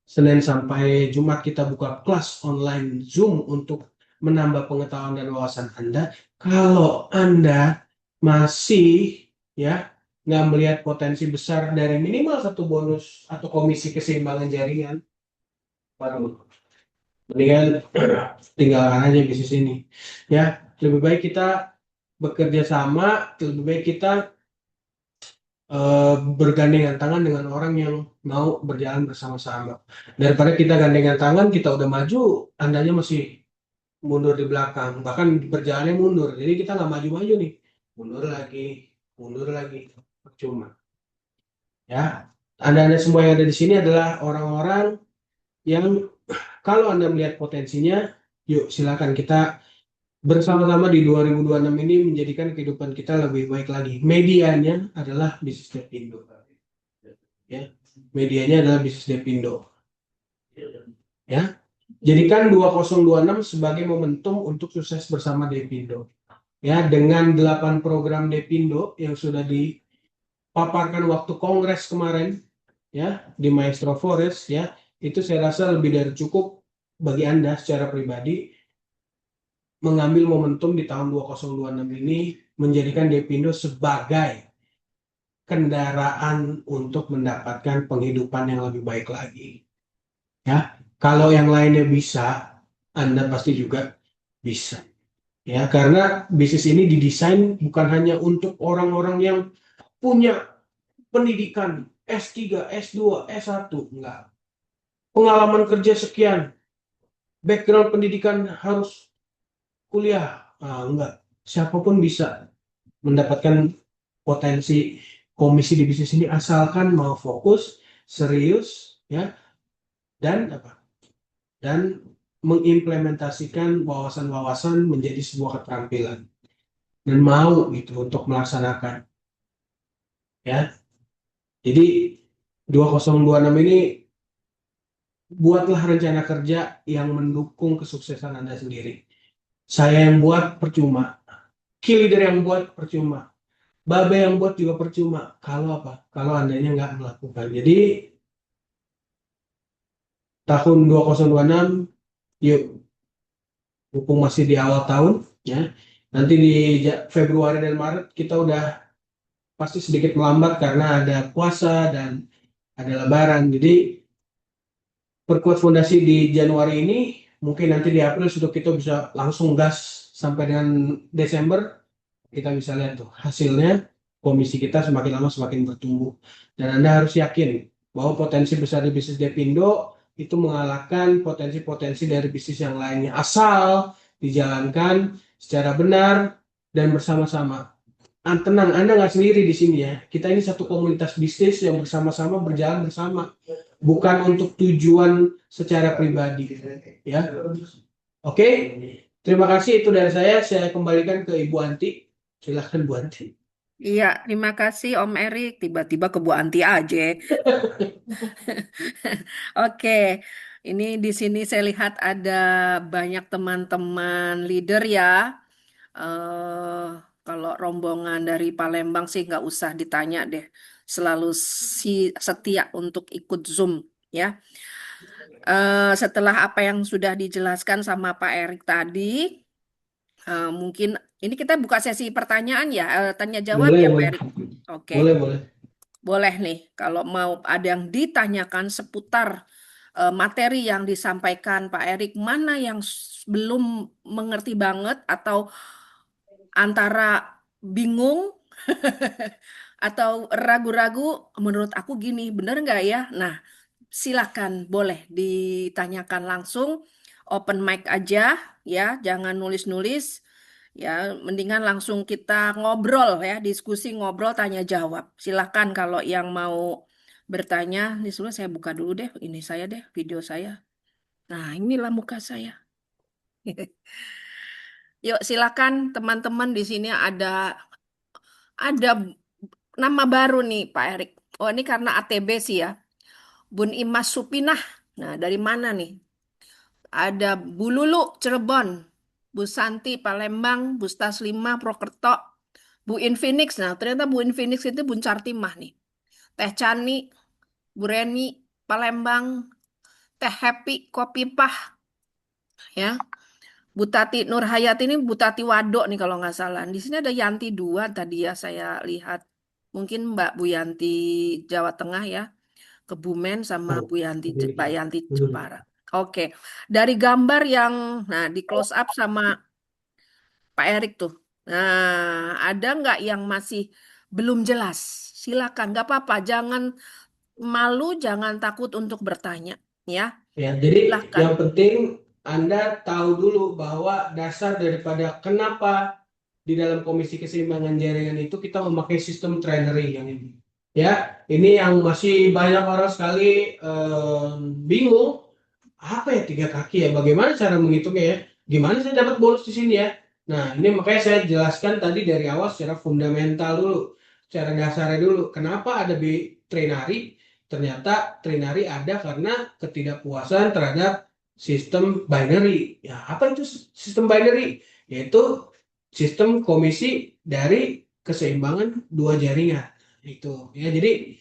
Senin sampai Jumat kita buka kelas online Zoom untuk menambah pengetahuan dan wawasan Anda. Kalau Anda masih ya nggak melihat potensi besar dari minimal satu bonus atau komisi keseimbangan jaringan, baru mendingan tinggalkan aja bisnis ini. Ya, lebih baik kita bekerja sama, lebih baik kita bergandengan tangan dengan orang yang mau berjalan bersama-sama. Daripada kita gandengan tangan, kita udah maju, andanya masih mundur di belakang, bahkan berjalannya mundur. Jadi kita nggak maju-maju nih, mundur lagi, percuma. Ya, anda semua yang ada di sini adalah orang-orang yang kalau Anda melihat potensinya, yuk silakan kita bersama-sama di 2026 ini menjadikan kehidupan kita lebih baik lagi. Medianya adalah bisnis Depindo. Ya, medianya adalah bisnis Depindo. Ya, jadikan 2026 sebagai momentum untuk sukses bersama Depindo. Ya, dengan 8 program Depindo yang sudah dipaparkan waktu kongres kemarin, ya, di Maestro Forest, ya, itu saya rasa lebih dari cukup bagi Anda secara pribadi mengambil momentum di tahun 2026 ini menjadikan Depindo sebagai kendaraan untuk mendapatkan penghidupan yang lebih baik lagi. Ya, kalau yang lainnya bisa, Anda pasti juga bisa. Ya, karena bisnis ini didesain bukan hanya untuk orang-orang yang punya pendidikan S3, S2, S1, enggak. Pengalaman kerja sekian, background pendidikan harus kuliah. Enggak. Siapapun bisa mendapatkan potensi komisi di bisnis ini asalkan mau fokus, serius, ya, dan apa? Dan mengimplementasikan wawasan-wawasan menjadi sebuah keterampilan dan mau gitu untuk melaksanakan, ya. Jadi 2026 ini buatlah rencana kerja yang mendukung kesuksesan Anda sendiri. Saya yang buat percuma, key leader yang buat percuma, Babe yang buat juga percuma. Kalau apa? Kalau andanya nggak melakukan. Jadi tahun 2026, yuk, mumpung masih di awal tahun, ya. Nanti di Februari dan Maret kita udah pasti sedikit melambat karena ada puasa dan ada Lebaran. Jadi perkuat fondasi di Januari ini, mungkin nanti di April sudah kita bisa langsung gas sampai dengan Desember. Kita bisa lihat tuh hasilnya, komisi kita semakin lama semakin bertumbuh. Dan Anda harus yakin bahwa potensi besar di bisnis Depindo itu mengalahkan potensi-potensi dari bisnis yang lainnya asal dijalankan secara benar dan bersama-sama. Tenang, Anda nggak sendiri di sini ya. Kita ini satu komunitas bisnis yang bersama-sama berjalan bersama, bukan untuk tujuan secara pribadi, ya. Oke, terima kasih itu dari saya. Saya kembalikan ke Ibu Anti. Silahkan Bu Anti. Iya, terima kasih Om Erik. Tiba-tiba ke Bu Anti aja. Oke, ini di sini saya lihat ada banyak teman-teman leader ya. eh Kalau rombongan dari Palembang sih nggak usah ditanya deh. Selalu setia untuk ikut Zoom ya. Setelah apa yang sudah dijelaskan sama Pak Erik tadi, mungkin ini kita buka sesi pertanyaan ya, tanya jawab Boleh, ya Pak boleh. Erik. Oke. Boleh, boleh. Boleh nih, kalau mau ada yang ditanyakan seputar materi yang disampaikan Pak Erik, mana yang belum mengerti banget atau antara bingung atau ragu-ragu, menurut aku gini, bener nggak ya? Nah, silakan boleh ditanyakan langsung, open mic aja ya, jangan nulis-nulis. Ya, mendingan langsung kita ngobrol ya, diskusi ngobrol tanya jawab. Silakan kalau yang mau bertanya, di sebelah saya buka dulu deh, ini saya deh, video saya. Nah, inilah muka saya. Yuk, silakan teman-teman di sini ada nama baru nih Pak Erik. Oh, ini karena ATB sih ya. Bun Imas Supinah. Nah, dari mana nih? Ada Bu Lulu Cirebon, Bu Santi Palembang, Bu Staslima Prokerto, Bu Infinix. Nah, ternyata Bu Infinix itu Bun Cartimah nih. Teh Chani, Bu Reni Palembang, Teh Happy Kopipah ya. Bu Tati Nurhayati ini Bu Tati Wado nih kalau nggak salah. Di sini ada Yanti dua tadi ya saya lihat. Mungkin Mbak Bu Yanti Jawa Tengah ya. Kebumen sama Bu Yanti Mbak Yanti Jepara. Oke. Dari gambar yang nah di close up sama Pak Erik tuh. Nah, ada nggak yang masih belum jelas? Silakan, nggak apa-apa. Jangan malu, jangan takut untuk bertanya, ya. Ya, jadi Silakan. yang penting Anda tahu dulu bahwa dasar daripada kenapa di dalam Komisi Keseimbangan Jaringan itu kita memakai sistem trinary yang ini. Ya, ini yang masih banyak orang sekali bingung. Apa ya tiga kaki ya? Bagaimana cara menghitungnya ya? Gimana saya dapat bonus di sini ya? Nah, ini makanya saya jelaskan tadi dari awal secara fundamental dulu, secara dasarnya dulu. Kenapa ada trinary? Ternyata trinary ada karena ketidakpuasan terhadap sistem binary. Ya, apa itu sistem binary? Yaitu sistem komisi dari keseimbangan dua jaringan. Itu ya. Jadi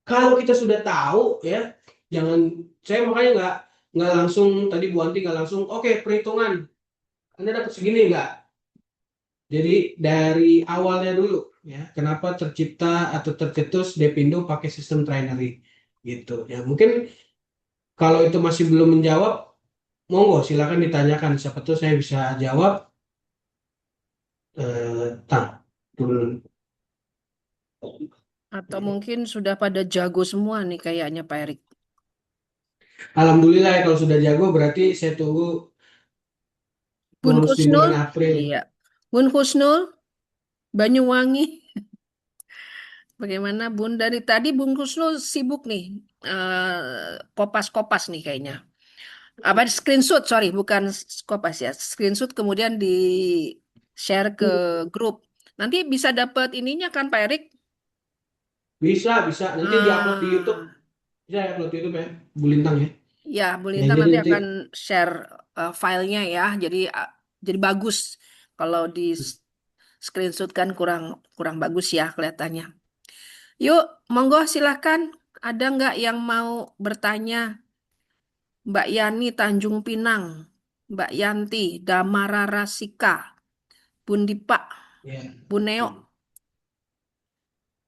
kalau kita sudah tahu ya, jangan saya makanya nggak langsung tadi Bu Anti nggak langsung oke perhitungan Anda dapat segini nggak. Jadi dari awalnya dulu ya, kenapa tercipta atau tercetus Depindo pakai sistem trinary gitu ya. Mungkin kalau itu masih belum menjawab, monggo silakan ditanyakan. Siapa tuh saya bisa jawab. Tang dulu. Atau mungkin sudah pada jago semua nih kayaknya Pak Erik. Alhamdulillah ya kalau sudah jago berarti saya tunggu Bun bonus di Husnul, bulan April. iya. Bun Husnul, Banyuwangi. Bagaimana Bun? Dari tadi Bun Husnul sibuk nih, kopas-kopas nih kayaknya. Apa screenshot? Sorry, bukan kopas ya. Screenshot kemudian di share ke grup. Nanti bisa dapat ininya kan Pak Erik? Bisa, bisa. Nanti diupload di YouTube. Ah, Bisa ya upload di YouTube ya, Bu Lintang ya. ya, Bu Ya, Lintang jadi nanti nanti akan share filenya ya. Jadi bagus. Kalau di screenshot kan kurang kurang bagus ya kelihatannya. Yuk, monggo silahkan. Ada nggak yang mau bertanya? Mbak Yani Tanjung Pinang, Mbak Yanti, Damarara Sika, Bun Dipa, ya. Bu Neo,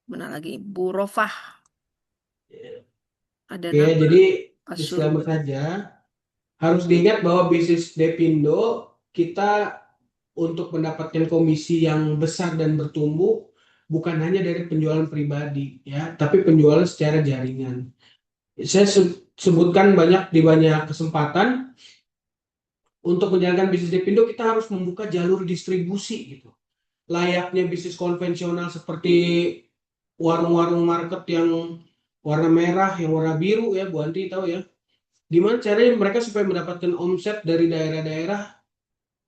mana lagi? Bu Rofah, ada Oke, nama jadi Pak disclaimer Surya. saja. Harus diingat bahwa bisnis Depindo kita untuk mendapatkan komisi yang besar dan bertumbuh bukan hanya dari penjualan pribadi ya, tapi penjualan secara jaringan. Saya sebutkan banyak di banyak kesempatan untuk menjalankan bisnis Depindo kita harus membuka jalur distribusi gitu. Layaknya bisnis konvensional seperti warung-warung market yang warna merah, yang warna biru ya, Bu Anti tahu ya. Gimana caranya mereka supaya mendapatkan omset dari daerah-daerah?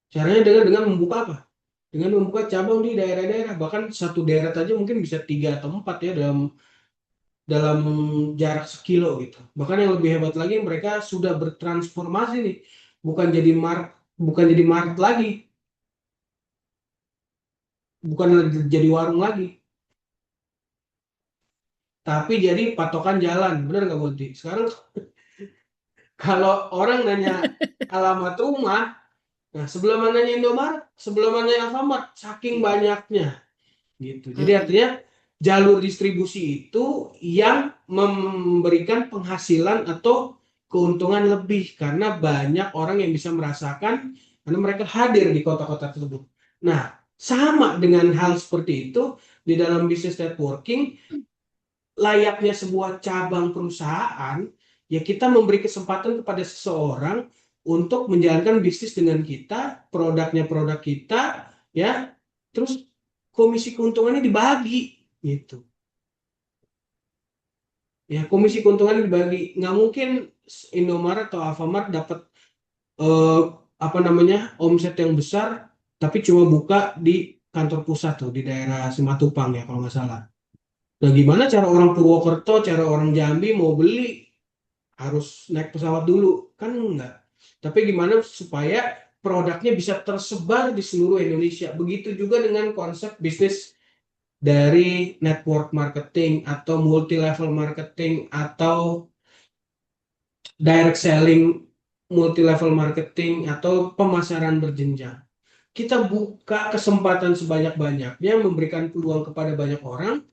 Caranya dengan membuka apa? Dengan membuka cabang di daerah-daerah. Bahkan satu daerah saja mungkin bisa 3 atau 4 ya dalam dalam jarak sekilo gitu. Bahkan yang lebih hebat lagi mereka sudah bertransformasi nih, bukan jadi bukan jadi mart lagi, bukan jadi warung lagi, tapi jadi patokan jalan. Bener nggak Bonti? Sekarang kalau orang nanya alamat rumah, nah sebelum nanya Indomaret, sebelum nanya Alfamart, saking banyaknya gitu. Jadi Mm-mm. artinya jalur distribusi itu yang memberikan penghasilan atau keuntungan lebih karena banyak orang yang bisa merasakan karena mereka hadir di kota-kota tersebut. Nah, sama dengan hal seperti itu di dalam bisnis networking, layaknya sebuah cabang perusahaan, ya kita memberi kesempatan kepada seseorang untuk menjalankan bisnis dengan kita, produknya produk kita, ya, terus komisi keuntungannya dibagi, gitu. Ya, komisi keuntungannya dibagi. Nggak mungkin Indomaret atau Alfamart dapat eh, apa namanya omset yang besar, tapi cuma buka di kantor pusat tuh di daerah Simatupang ya kalau nggak salah. Nah, gimana cara orang Purwokerto, cara orang Jambi mau beli harus naik pesawat dulu kan enggak, tapi gimana supaya produknya bisa tersebar di seluruh Indonesia. Begitu juga dengan konsep bisnis dari network marketing atau multi level marketing atau direct selling, multi level marketing atau pemasaran berjenjang. Kita buka kesempatan sebanyak-banyaknya, memberikan peluang kepada banyak orang,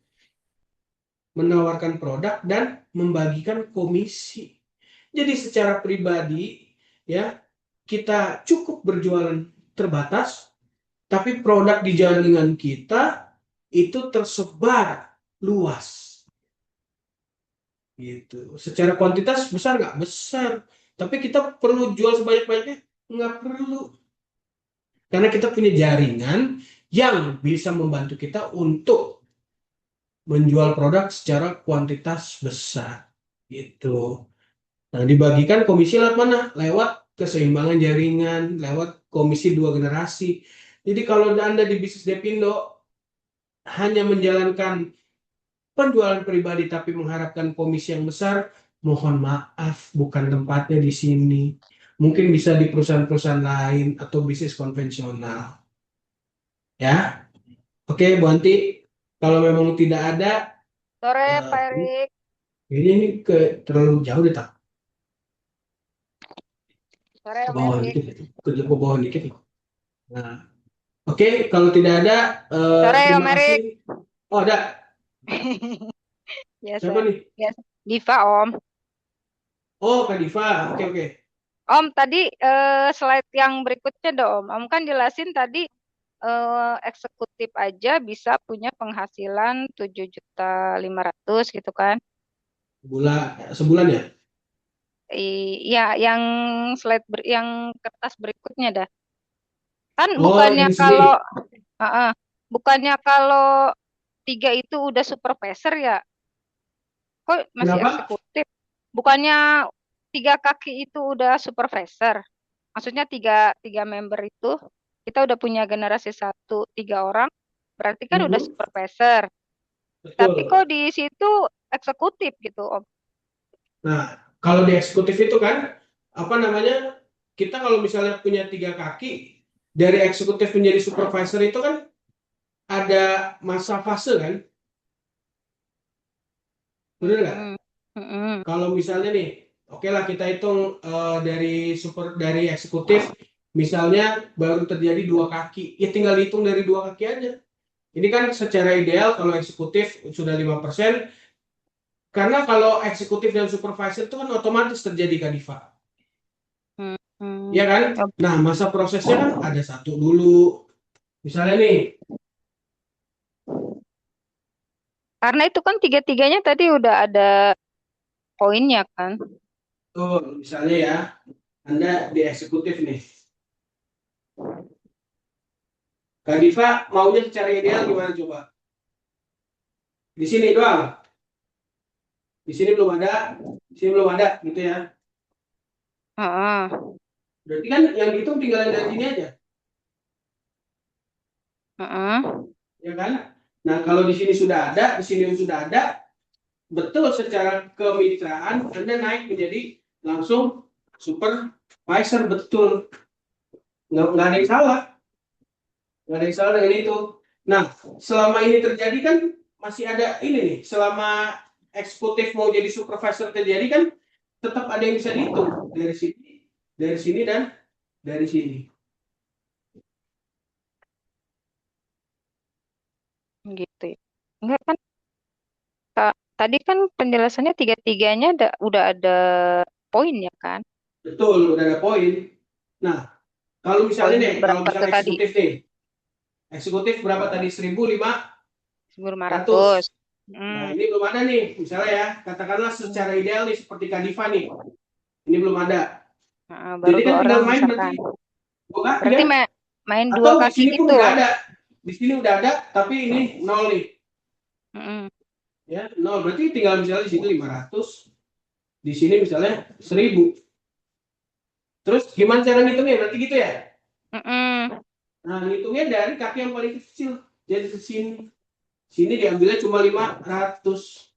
menawarkan produk dan membagikan komisi. Jadi secara pribadi ya kita cukup berjualan terbatas, tapi produk di jaringan kita itu tersebar luas gitu. Secara kuantitas besar nggak besar, tapi kita perlu jual sebanyak-banyaknya nggak perlu karena kita punya jaringan yang bisa membantu kita untuk menjual produk secara kuantitas besar gitu. Nah, dibagikan komisi lewat mana? Lewat keseimbangan jaringan, lewat komisi dua generasi. Jadi kalau Anda di bisnis Depindo hanya menjalankan penjualan pribadi tapi mengharapkan komisi yang besar, mohon maaf, bukan tempatnya di sini. Mungkin bisa di perusahaan-perusahaan lain atau bisnis konvensional. Ya, oke, Bu Anti. Kalau memang tidak ada, Sore, Pak ini Erik. ini terlalu jauh deh, tak? Sore, Ke Om bawah Erik. dikit, ke bawah dikit. Nah, oke, kalau tidak ada, Sore, terima Om kasih. Erik. Oh, ada. Biasa. Siapa nih? Biasa. Diva, Om. Oh, Kak Diva. Oke, oke. Om, tadi slide yang berikutnya dong, Om. Om kan jelasin tadi eksekutif aja bisa punya penghasilan 7.500.000 gitu kan. Sebulan ya? Iya, yang slide yang kertas berikutnya dah. Kan Oh, bukannya dari sini. kalau bukannya kalau 3 itu udah supervisor ya? Kok masih Kenapa? eksekutif? Bukannya 3 kaki itu udah supervisor? Maksudnya tiga member itu kita udah punya generasi 1, 3 orang, berarti kan udah Mhm, supervisor. Tapi kok betul. di situ eksekutif gitu, Om? Nah, kalau di eksekutif itu kan, apa namanya, kita kalau misalnya punya 3 kaki, dari eksekutif menjadi supervisor itu kan ada masa fase kan, bener nggak? Mm-mm. Mm-mm. Kalau misalnya nih, oke lah kita hitung dari eksekutif, misalnya baru terjadi 2 kaki, ya tinggal hitung dari 2 kaki aja. Ini kan secara ideal kalau eksekutif sudah 5%, karena kalau eksekutif dan supervisor itu kan otomatis terjadi Kak Diva. Mm-mm. Ya kan? Oh, Nah, masa prosesnya kan ada satu dulu. Misalnya nih, karena itu kan tiga-tiganya tadi udah ada poinnya kan? tuh, misalnya ya, Anda di eksekutif nih. Kak Diva maunya secara ideal gimana coba? Di sini doang. Di sini belum ada, di sini belum ada, gitu ya. Heeh. Berarti kan yang dihitung tinggal yang dari sini aja, Heeh. ya kan? Nah, kalau di sini sudah ada, di sini sudah ada, betul secara kemitraan Anda naik menjadi langsung supervisor, betul. Nggak ada yang salah. Nggak ada yang salah dengan itu. Nah, selama ini terjadi kan masih ada ini nih. Selama eksekutif mau jadi supervisor terjadi kan tetap ada yang bisa dihitung dari sini dan dari sini. Gitu ya. Enggak kan, tadi kan penjelasannya tiga-tiganya udah ada poinnya kan? Betul, udah ada poin. Nah, kalau misalnya Poin nih, kalau berapa tuh misalnya tadi? eksekutif berapa tadi? 1.500. 1.500. Nah, Hmm. ini belum ada nih. Misalnya ya, katakanlah secara ideal nih seperti Kadifa nih. Ini belum ada. Baru Jadi kan 2 orang tinggal main berarti misalkan. 2 kaki Berarti kan? main dua Atau di kaki sini pun itu. udah ada. Di sini udah ada, tapi ini nol nih. Mm-mm. Ya, nol. Berarti tinggal misalnya di sini 500, di sini misalnya 1.000. Terus gimana cara ngitungnya? Berarti gitu ya? Mm-mm. Nah, ngitungnya dari kaki yang paling kecil. Jadi ke sini. Sini diambilnya cuma 500.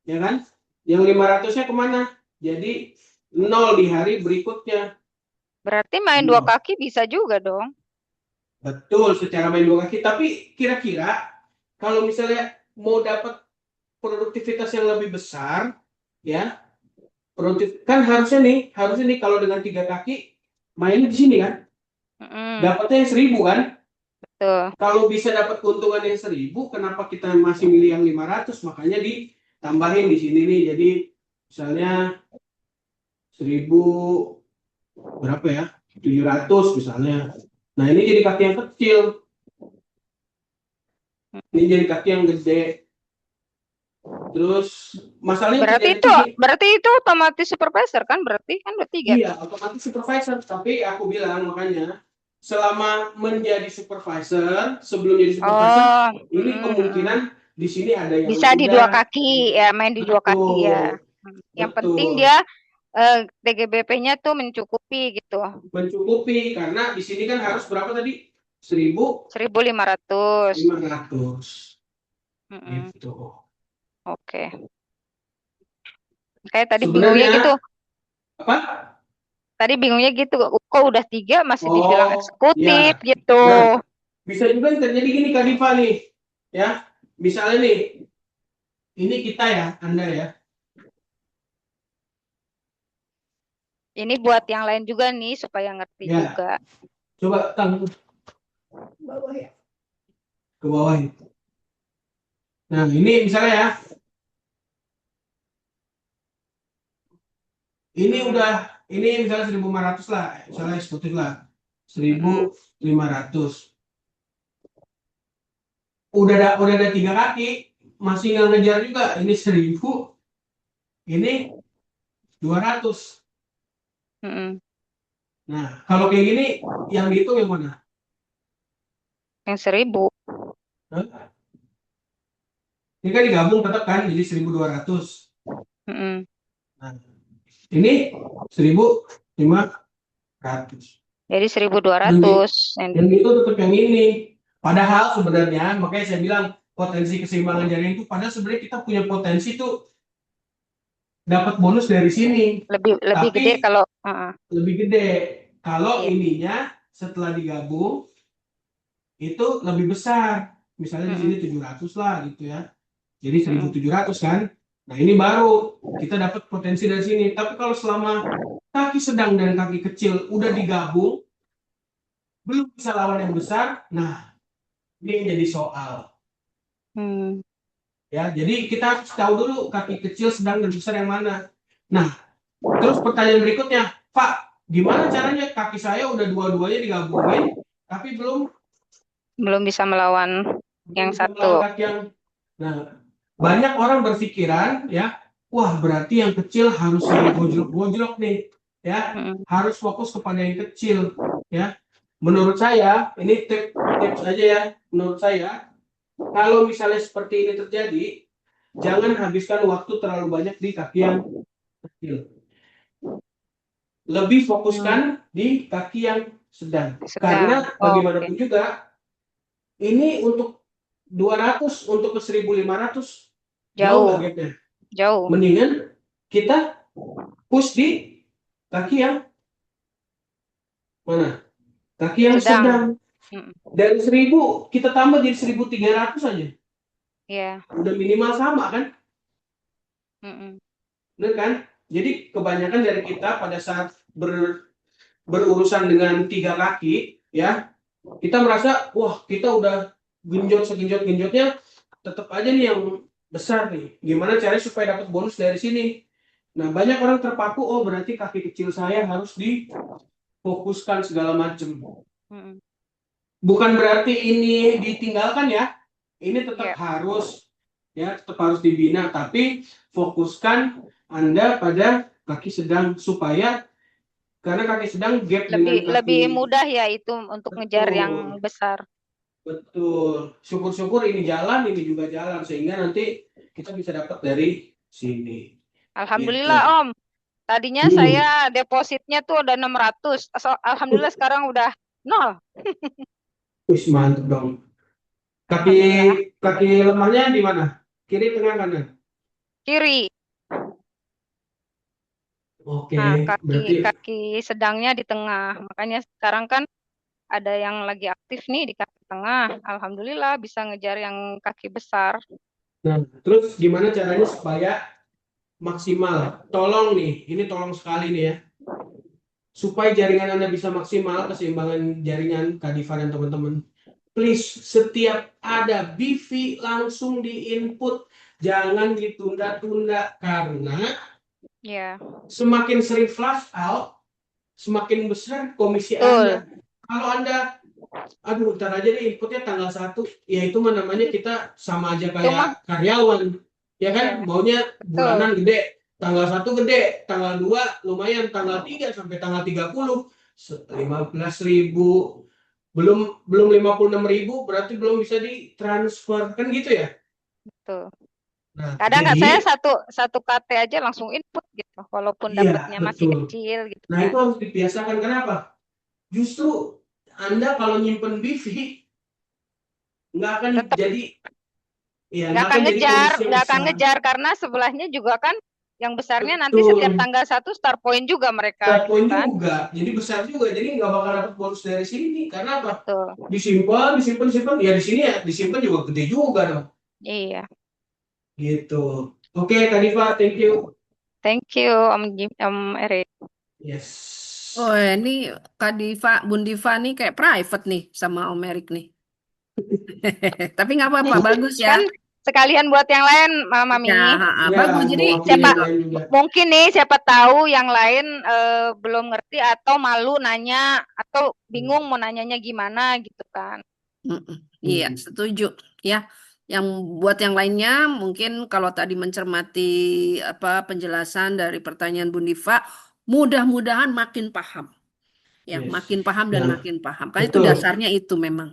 Ya kan? Yang 500-nya kemana? Jadi nol di hari berikutnya. Berarti main 2 Nol. kaki bisa juga dong. Betul, secara main 2 kaki. Tapi kira-kira kalau misalnya mau dapat produktivitas yang lebih besar, ya produktif kan harusnya nih kalau dengan 3 kaki mainnya di sini kan, Mm-mm. dapatnya 1.000 kan. Tuh. Kalau bisa dapat keuntungan yang 1.000, kenapa kita masih milih yang 500? Makanya ditambahin di sini nih. Jadi misalnya 1.000 berapa ya? 700 misalnya. Nah, ini jadi kaki yang kecil. Ini jadi kaki yang gede. Terus masalahnya terjadi di sini. Berarti itu otomatis supervisor kan? Berarti kan udah 3 Iya, tuh. otomatis supervisor. Tapi aku bilang makanya selama menjadi supervisor, sebelum jadi supervisor, Oh, ini mm-mm. kemungkinan di sini ada yang Bisa di 2 udah. kaki ya, main di 2 kaki ya. Betul, Yang penting betul. dia TGBP-nya tuh mencukupi gitu. Mencukupi karena di sini kan harus berapa tadi? 1.500. 1.500 Mm-mm. gitu. Oke. Kayak tadi bingungnya gitu. Sebenarnya apa? Tadi bingungnya gitu. Kok udah 3 masih dibilang Oh, eksekutif ya. gitu. Nah, bisa juga yang terjadi gini Kak Diva nih. Ya, misalnya nih, ini kita ya, Anda ya. Ini buat yang lain juga nih supaya ngerti Ya, juga. coba tang Bawah ya. ke bawah ini. Nah, ini misalnya ya, ini Hmm. udah, ini misalnya 1.500 lah, misalnya eksekutif lah. Mm-mm. 1.500. Udah ada 3 kaki, masih nggak ngejar juga. Ini 1.000, ini 200. Mm-mm. Nah, kalau kayak gini, yang dihitung yang mana? Yang 1.000. Hah? Ini kan digabung tetap kan jadi 1.200. Mm-mm. Nah, ini 1.500. Jadi Yang, 1.200 yang yang itu tetap yang ini. Padahal sebenarnya, makanya saya bilang potensi keseimbangan jaringan itu, padahal sebenarnya kita punya potensi tuh dapat bonus dari sini. lebih gede Tapi kalau lebih gede. Kalau iya. ininya setelah digabung itu lebih besar. Misalnya di sini Mm-mm. 700 lah gitu ya. Jadi Mm-mm. 1.700 kan. Nah, ini baru kita dapat potensi dari sini. Tapi kalau selama kaki sedang dan kaki kecil udah digabung, belum bisa lawan yang besar. Nah, ini yang jadi soal. Hmm. Ya, jadi kita harus tahu dulu kaki kecil, sedang, dan besar yang mana. Nah, terus pertanyaan berikutnya, Pak, gimana caranya kaki saya udah dua-duanya digabungin, tapi belum Belum bisa melawan belum yang bisa melawan satu. kaki yang. Nah, banyak orang berpikiran ya, wah berarti yang kecil harus saya gojlok-gojlok nih, ya, Mm-mm. harus fokus kepada yang kecil, ya. Menurut saya, ini tips aja ya. Menurut saya, kalau misalnya seperti ini terjadi, jangan habiskan waktu terlalu banyak di kaki yang kecil. Lebih Hmm. fokuskan di kaki yang sedang. Sedang. Karena Oh, oke. bagaimanapun juga, ini untuk 200 untuk ke 1.500 jauh nggak Jauh, gapnya? jauh. Mendingan kita push di kaki yang mana? Kaki yang Sedang. sedang. Mm-mm. Dari 1.000 kita tambah jadi 1.300 aja. Iya. Udah minimal sama kan? Mm-mm. Bener kan? Jadi kebanyakan dari kita pada saat berurusan dengan 3 kaki, ya, kita merasa, wah kita udah genjot segenjot-genjotnya, tetap aja nih yang besar nih. Gimana caranya supaya dapat bonus dari sini? Nah, banyak orang terpaku, oh berarti kaki kecil saya harus difokuskan segala macam. Mm-mm. Bukan berarti ini ditinggalkan ya. Ini tetap Iya. harus, ya, tetap harus dibina, tapi fokuskan Anda pada kaki sedang supaya karena kaki sedang gap dengan Lebih kaki. mudah ya itu untuk ngejar yang Betul, besar. betul. Syukur-syukur ini jalan, ini juga jalan sehingga nanti kita bisa dapat dari sini. Alhamdulillah, Gitu. Om. Tadinya Hmm. saya depositnya tuh udah 600. Alhamdulillah sekarang udah nol. Wih, mantap dong. Kaki Alhamdulillah. kaki lemahnya di mana? Kiri, tengah, kanan. Kiri. Oke, Nah, kaki berarti. kaki sedangnya di tengah. Makanya sekarang kan ada yang lagi aktif nih di kaki tengah. Alhamdulillah bisa ngejar yang kaki besar. Nah, terus gimana caranya supaya maksimal? Tolong nih, ini tolong sekali nih ya. Supaya jaringan Anda bisa maksimal, keseimbangan jaringan Kak Diva dan teman-teman. Please, setiap ada BV langsung di-input. Jangan ditunda-tunda karena Ya, semakin sering flash out, semakin besar komisi betul. Anda. Kalau Anda, aduh, ntar aja deh inputnya tanggal 1, ya itu mah namanya kita sama aja Itu mah kayak karyawan. Ya iya, kan, maunya betul. bulanan gede, tanggal 1 gede, tanggal 2 lumayan, tanggal 3 sampai tanggal 30, 15.000, belum belum 56.000, berarti belum bisa ditransfer, kan gitu ya. Betul. Nah, Kadang nggak jadi, saya satu satu KT aja langsung input gitu, walaupun iya, dapatnya masih betul. kecil gitu Nah, kan. itu harus dibiasakan. Kenapa? Justru Anda kalau nyimpen BV, nggak akan Tetap jadi, ya nggak akan jadi komisi yang nggak akan besar. ngejar karena sebelahnya juga kan yang besarnya nanti setiap Betul. tanggal 1 start point juga mereka Start gitu point kan. juga, jadi besar juga, jadi nggak bakal dapat bonus dari sini. Karena apa? Betul. Disimpan, disimpan, disimpan, ya di sini ya disimpan juga gede juga dong. Iya. Gitu. Oke, Kak Diva, thank you. Thank you Om Erik. Yes. Oh, ini Kak Diva, Bun Diva nih kayak private nih sama Om Erik nih. Tapi nggak apa-apa, bagus ya. Kan sekalian buat yang lain, Ya, Mami. Ya, bagus. Jadi mewakili Siapa yang lain juga. mungkin nih siapa tahu yang lain belum ngerti atau malu nanya atau bingung mau nanyanya gimana gitu kan. Iya, setuju ya. Yang buat yang lainnya mungkin kalau tadi mencermati apa penjelasan dari pertanyaan Bun Diva, mudah-mudahan makin paham. Ya, Yes. makin paham dan Nah, makin paham. Karena itu betul. dasarnya itu memang.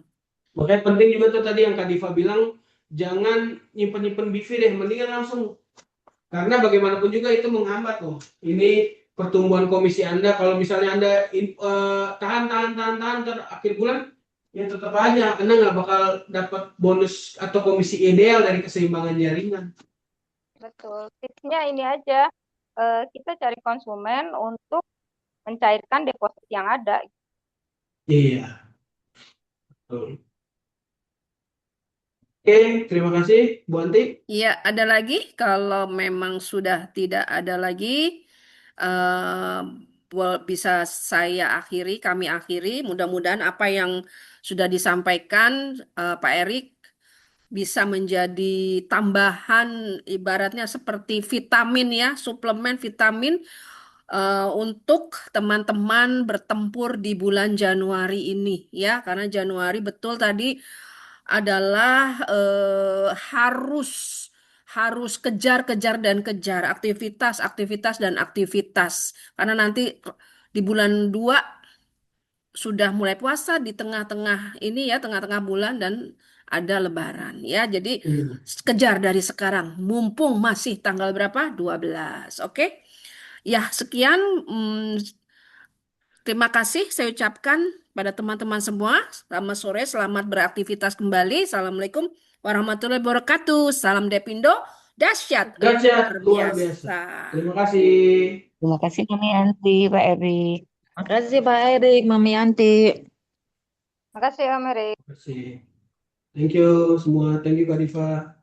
Makanya penting juga tuh tadi yang Kak Diva bilang, jangan nyimpen-nyimpen BV deh, mendingan langsung. Karena bagaimanapun juga itu menghambat loh. Ini pertumbuhan komisi Anda. Kalau misalnya Anda tahan, akhir bulan, ya tetap aja Anda nggak bakal dapat bonus atau komisi ideal dari keseimbangan jaringan. Betul. Tipsnya ini aja, kita cari konsumen untuk mencairkan deposit yang ada. Iya, betul. Oke, terima kasih Bu Anti. Iya, ada lagi? Kalau memang sudah tidak ada lagi, eh, bisa saya akhiri, kami akhiri. Mudah-mudahan apa yang sudah disampaikan Pak Erik bisa menjadi tambahan, ibaratnya seperti vitamin ya, suplemen vitamin untuk teman-teman bertempur di bulan Januari ini ya, karena Januari betul tadi adalah harus harus kejar-kejar dan kejar aktivitas dan aktivitas, karena nanti di bulan 2 sudah mulai puasa, di tengah-tengah ini ya, tengah-tengah bulan, dan ada lebaran ya. Jadi Hmm. kejar dari sekarang mumpung masih tanggal berapa? 12. Oke. Ya, sekian. Terima kasih saya ucapkan pada teman-teman semua. Selamat sore, selamat beraktivitas kembali. Assalamualaikum warahmatullahi wabarakatuh. Salam Depindo, dahsyat Dahsyat, luar luar biasa. biasa. Terima kasih. Terima kasih Mami Anti, Pak Erik. Makasih Pak Erik, Mami Yanti. Makasih Om Erik. Terima kasih. Thank you semua. Thank you Kak Diva.